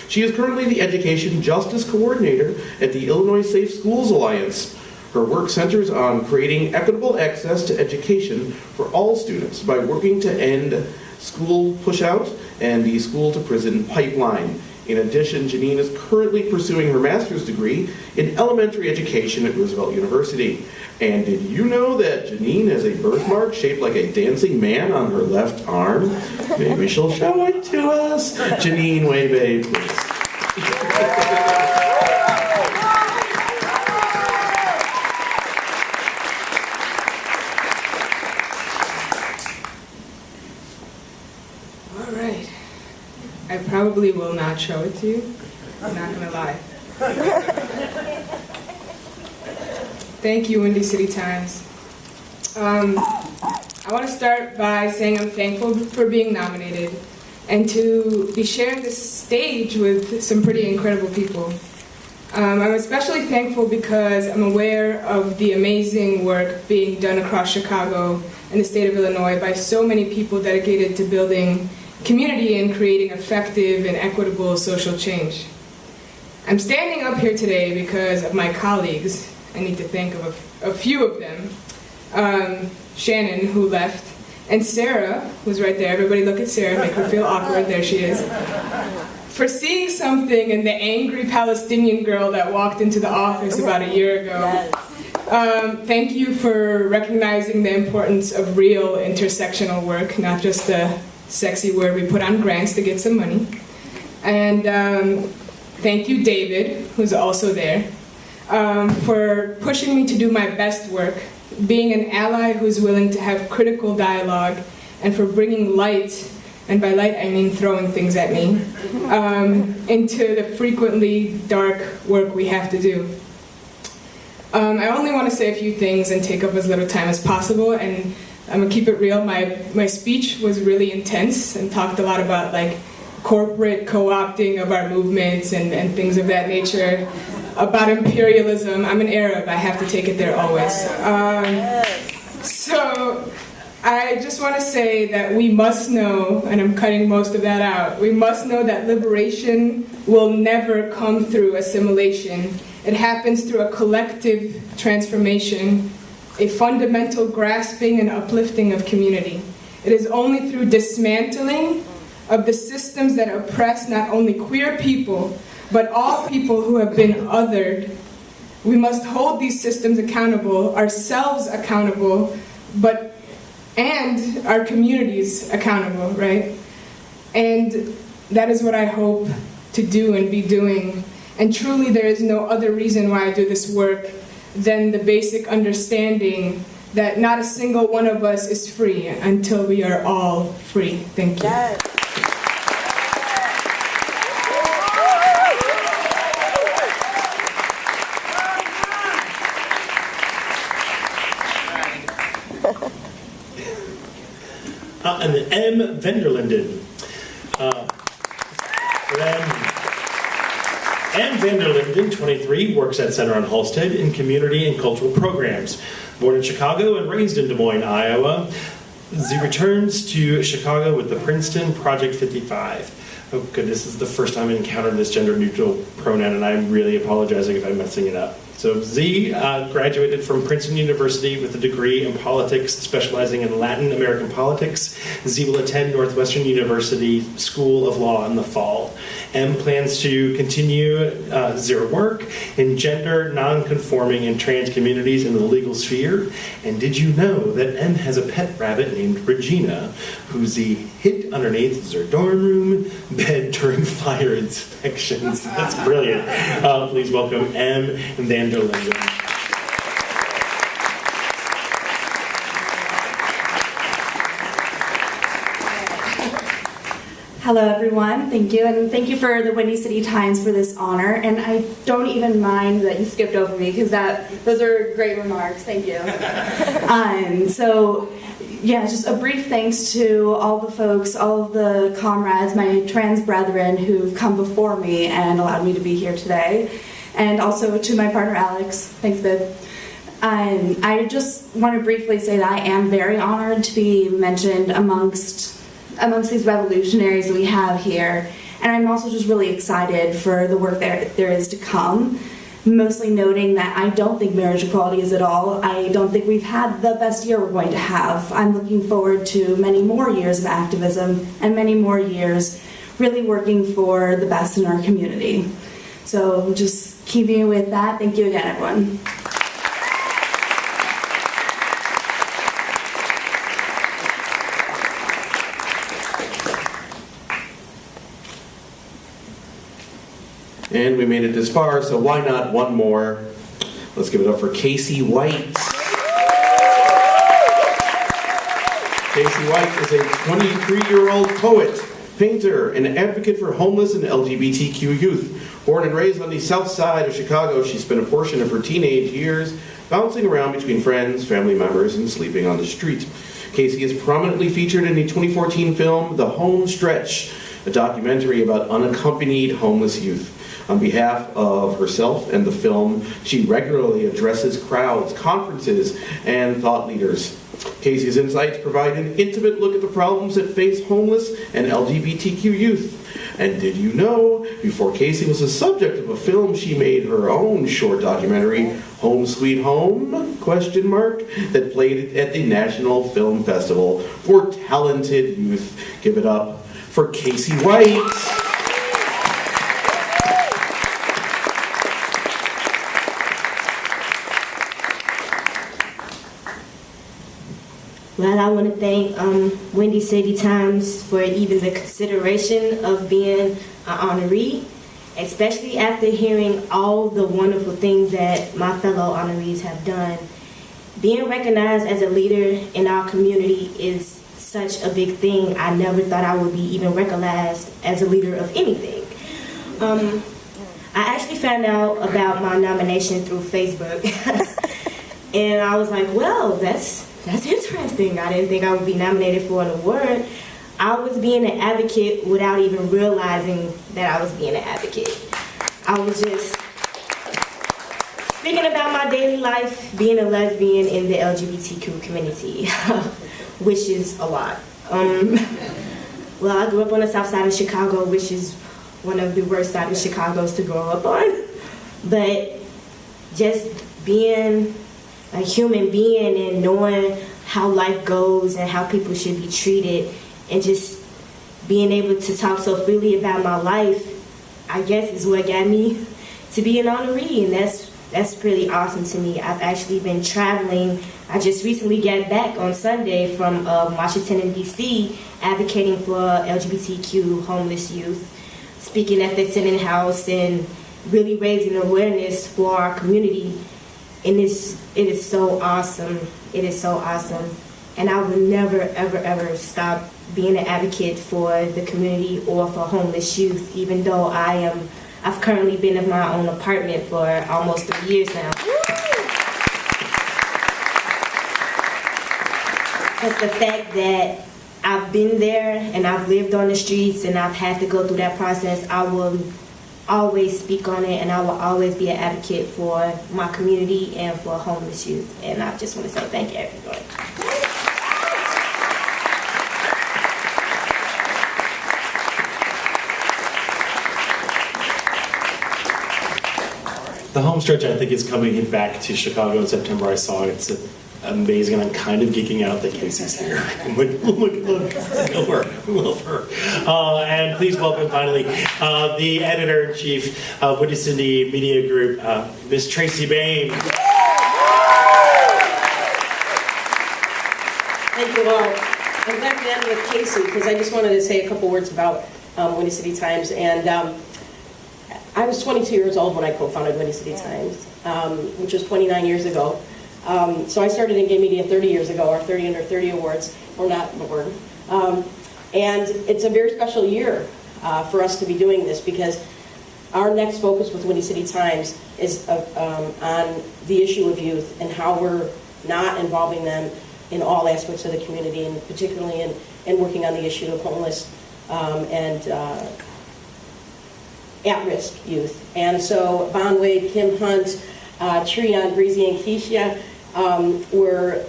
She is currently the Education Justice Coordinator at the Illinois Safe Schools Alliance. Her work centers on creating equitable access to education for all students by working to end school push-out and the school-to-prison pipeline. In addition, Janine is currently pursuing her master's degree in elementary education at Roosevelt University. And did you know that Janine has a birthmark shaped like a dancing man on her left arm? Maybe she'll show it to us. Janine Webe, please. All right. I probably will not show it to you. I'm not gonna lie. Thank you, Windy City Times. I want to start by saying I'm thankful for being nominated and to be sharing this stage with some pretty incredible people. I'm especially thankful because I'm aware of the amazing work being done across Chicago and the state of Illinois by so many people dedicated to building community and creating effective and equitable social change. I'm standing up here today because of my colleagues. I need to think of a few of them. Shannon, who left, and Sarah, who's right there. Everybody look at Sarah, make her feel awkward. There she is. For seeing something in the angry Palestinian girl that walked into the office about a year ago. Thank you for recognizing the importance of real intersectional work, not just the sexy word we put on grants to get some money. And thank you, David, who's also there, for pushing me to do my best work, being an ally who's willing to have critical dialogue, and for bringing light, and by light I mean throwing things at me, into the frequently dark work we have to do. I only want to say a few things and take up as little time as possible, and I'm gonna keep it real. My speech was really intense and talked a lot about like corporate co-opting of our movements and things of that nature, about imperialism. I'm an Arab, I have to take it there always. So I just want to say that we must know, and I'm cutting most of that out, we must know that liberation will never come through assimilation. It happens through a collective transformation, a fundamental grasping and uplifting of community. It is only through dismantling of the systems that oppress not only queer people, but all people who have been othered. We must hold these systems accountable, ourselves accountable, and our communities accountable, right? And that is what I hope to do and be doing. And truly there is no other reason why I do this work than the basic understanding that not a single one of us is free until we are all free. Thank you. Yes. And then M. Vanderlinden. M. Vanderlinden, 23, works at Center on Halsted in community and cultural programs. Born in Chicago and raised in Des Moines, Iowa, she returns to Chicago with the Princeton Project 55. Oh goodness, this is the first time I encountered this gender-neutral pronoun, and I'm really apologizing if I'm messing it up. So Z graduated from Princeton University with a degree in politics, specializing in Latin American politics. Z will attend Northwestern University School of Law in the fall. M plans to continue their work in gender, non-conforming, and trans communities in the legal sphere. And did you know that M has a pet rabbit named Regina, who Z hid underneath their dorm room bed during fire inspections? That's brilliant. Please welcome M. Vanderlinden. Hello everyone, thank you, and thank you for the Windy City Times for this honor, and I don't even mind that you skipped over me because those are great remarks, thank you. Yeah, just a brief thanks to all the folks, all of the comrades, my trans brethren who've come before me and allowed me to be here today, and also to my partner Alex, thanks babe. I just want to briefly say that I am very honored to be mentioned amongst these revolutionaries we have here, and I'm also just really excited for the work that there is to come, mostly noting that I don't think marriage equality is at all. I don't think we've had the best year we're going to have. I'm looking forward to many more years of activism and many more years really working for the best in our community. So just keeping with that, thank you again everyone. And we made it this far, so why not one more? Let's give it up for Casey White. Casey White is a 23-year-old poet, painter, and advocate for homeless and LGBTQ youth. Born and raised on the south side of Chicago, she spent a portion of her teenage years bouncing around between friends, family members, and sleeping on the street. Casey is prominently featured in the 2014 film The Home Stretch, a documentary about unaccompanied homeless youth. On behalf of herself and the film, she regularly addresses crowds, conferences, and thought leaders. Casey's insights provide an intimate look at the problems that face homeless and LGBTQ youth. And did you know, before Casey was the subject of a film, she made her own short documentary, Home Sweet Home, that played at the National Film Festival for talented youth. Give it up for Casey White. Well, I want to thank Windy City Times for even the consideration of being an honoree, especially after hearing all the wonderful things that my fellow honorees have done. Being recognized as a leader in our community is such a big thing. I never thought I would be even recognized as a leader of anything. I actually found out about my nomination through Facebook, and I was like, well, that's interesting. I didn't think I would be nominated for an award. I was being an advocate without even realizing that I was being an advocate. I was just speaking about my daily life, being a lesbian in the LGBTQ community, which is a lot. Well, I grew up on the south side of Chicago, which is one of the worst sides of Chicago's to grow up on. But just being a human being and knowing how life goes and how people should be treated, and just being able to talk so freely about my life, I guess is what got me to be an honoree, and that's pretty awesome to me. I've actually been traveling. I just recently got back on Sunday from Washington and DC, advocating for LGBTQ homeless youth, speaking at the Senate House and really raising awareness for our community. And it is so awesome. It is so awesome. And I will never, ever, ever stop being an advocate for the community or for homeless youth, even though I've currently been in my own apartment for almost 3 years now. But the fact that I've been there and I've lived on the streets and I've had to go through that process, I will always speak on it, and I will always be an advocate for my community and for homeless youth. And I just want to say thank you, everybody. The home stretch, I think, is coming back to Chicago in September. I saw it. It's amazing, and I'm kind of geeking out that Casey's here. Look, I love her. And please welcome, finally, the editor-in-chief of Windy City Media Group, Miss Tracy Bain. Thank you all. I'm glad to end with Casey, because I just wanted to say a couple words about Windy City Times. And I was 22 years old when I co-founded Windy City Times, which was 29 years ago. So I started in gay media 30 years ago, our 30 Under 30 Awards, or not the word. And it's a very special year for us to be doing this, because our next focus with Windy City Times is on the issue of youth and how we're not involving them in all aspects of the community, and particularly in working on the issue of homeless and at-risk youth. And so Bon Wade, Kim Hunt, Trion, Breezy, and Keisha were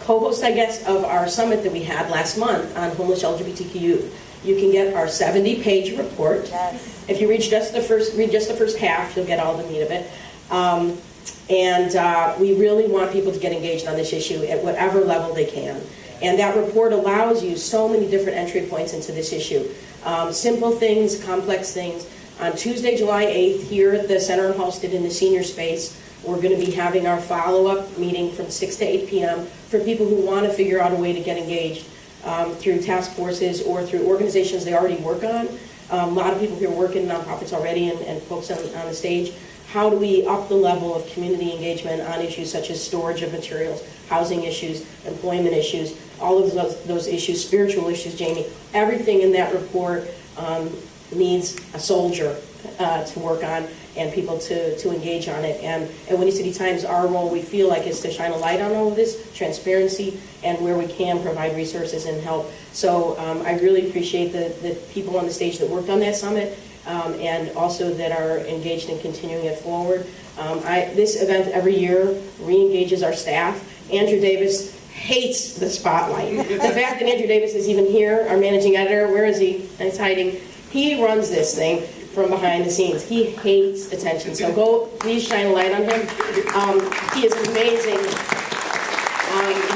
co-hosts, I guess, of our summit that we had last month on homeless LGBTQ youth. You can get our 70-page report. Yes. If you read just the first half, you'll get all the meat of it. And we really want people to get engaged on this issue at whatever level they can. And that report allows you so many different entry points into this issue. Simple things, complex things. On Tuesday, July 8th, here at the Center in Halsted in the senior space, we're going to be having our follow-up meeting from 6 to 8 p.m. for people who want to figure out a way to get engaged through task forces or through organizations they already work on. A lot of people here work in nonprofits already and folks on the stage. How do we up the level of community engagement on issues such as storage of materials, housing issues, employment issues, all of those issues, spiritual issues, Jamie. Everything in that report needs a soldier to work on and people to engage on it. And at Windy City Times, our role, we feel like, is to shine a light on all of this, transparency, and where we can provide resources and help. So I really appreciate the people on the stage that worked on that summit and also that are engaged in continuing it forward. This event every year re-engages our staff. Andrew Davis hates the spotlight. The fact that Andrew Davis is even here, our managing editor, where is he? He's hiding. He runs this thing from behind the scenes. He hates attention. So go, please shine a light on him. He is amazing.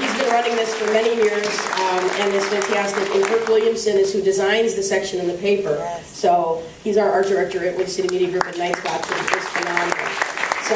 He's been running this for many years and is fantastic. And Kirk Williamson is who designs the section in the paper. So he's our art director at Windy City Media Group at Night Spots, and it's phenomenal. So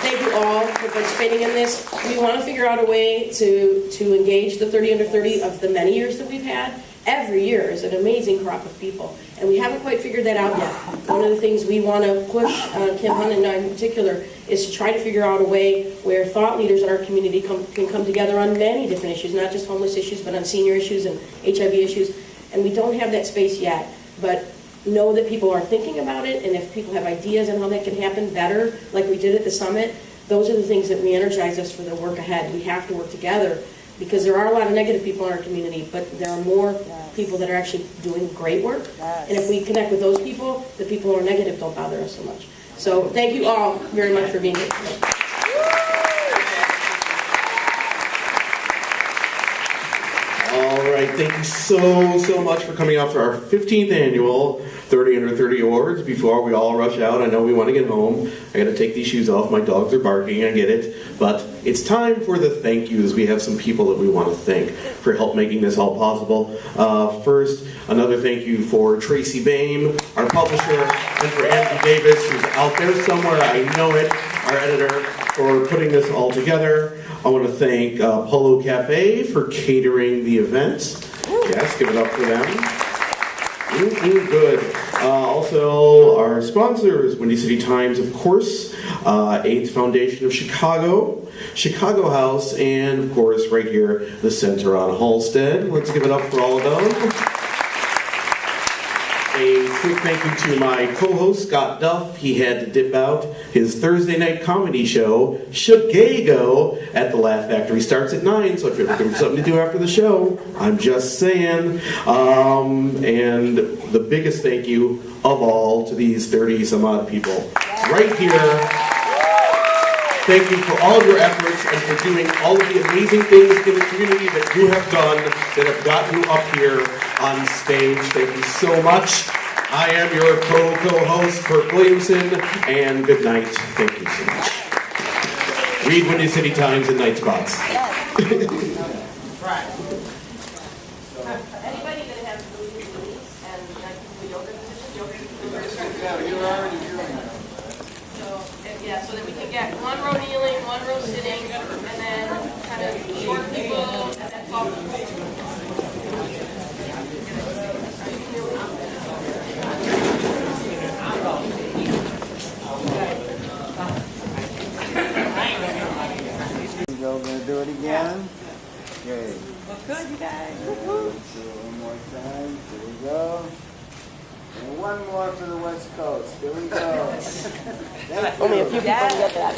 thank you all for participating in this. We want to figure out a way to engage the 30 under 30 of the many years that we've had. Every year is an amazing crop of people, and we haven't quite figured that out yet. One of the things we want to push, Kim Hunt and I in particular, is to try to figure out a way where thought leaders in our community can come together on many different issues, not just homeless issues, but on senior issues and HIV issues. And we don't have that space yet, but know that people are thinking about it, and if people have ideas on how that can happen better, like we did at the summit, those are the things that re-energize us for the work ahead. We have to work together, because there are a lot of negative people in our community, but there are more people that are actually doing great work. And if we connect with those people, the people who are negative don't bother us so much. So thank you all very much for being here today. All right, thank you so much for coming out for our 15th annual 30 Under 30 Awards. Before we all rush out, I know we want to get home. I got to take these shoes off. My dogs are barking, I get it. But it's time for the thank yous. We have some people that we want to thank for help making this all possible. First, another thank you for Tracy Bain, our publisher, and for Andrew Davis, who's out there somewhere, I know it, our editor, for putting this all together. I want to thank Polo Cafe for catering the event. Yes, give it up for them. Good. Also, our sponsors, Windy City Times, of course, AIDS Foundation of Chicago, Chicago House, and, of course, right here, the Center on Halstead. Let's give it up for all of them. A quick thank you to my co-host, Scott Duff. He had to dip out. His Thursday night comedy show, Chicago, at the Laugh Factory starts at 9, so if you're looking for something to do after the show, I'm just saying. And the biggest thank you of all to these 30-some-odd people right here. Thank you for all of your efforts and for doing all of the amazing things in the community that you have done that have gotten you up here on stage. Thank you so much. I am your co-host, Kirk Williamson, and good night. Thank you so much. Read Windy City Times and Night Spots. So that we can get one row kneeling, one row sitting, and then kind of short people, and then tall people. We're going to do it again. Okay. Well, good, you guys. One more time. Here we go. And one more for the West Coast. Here we go. Only a few people get that.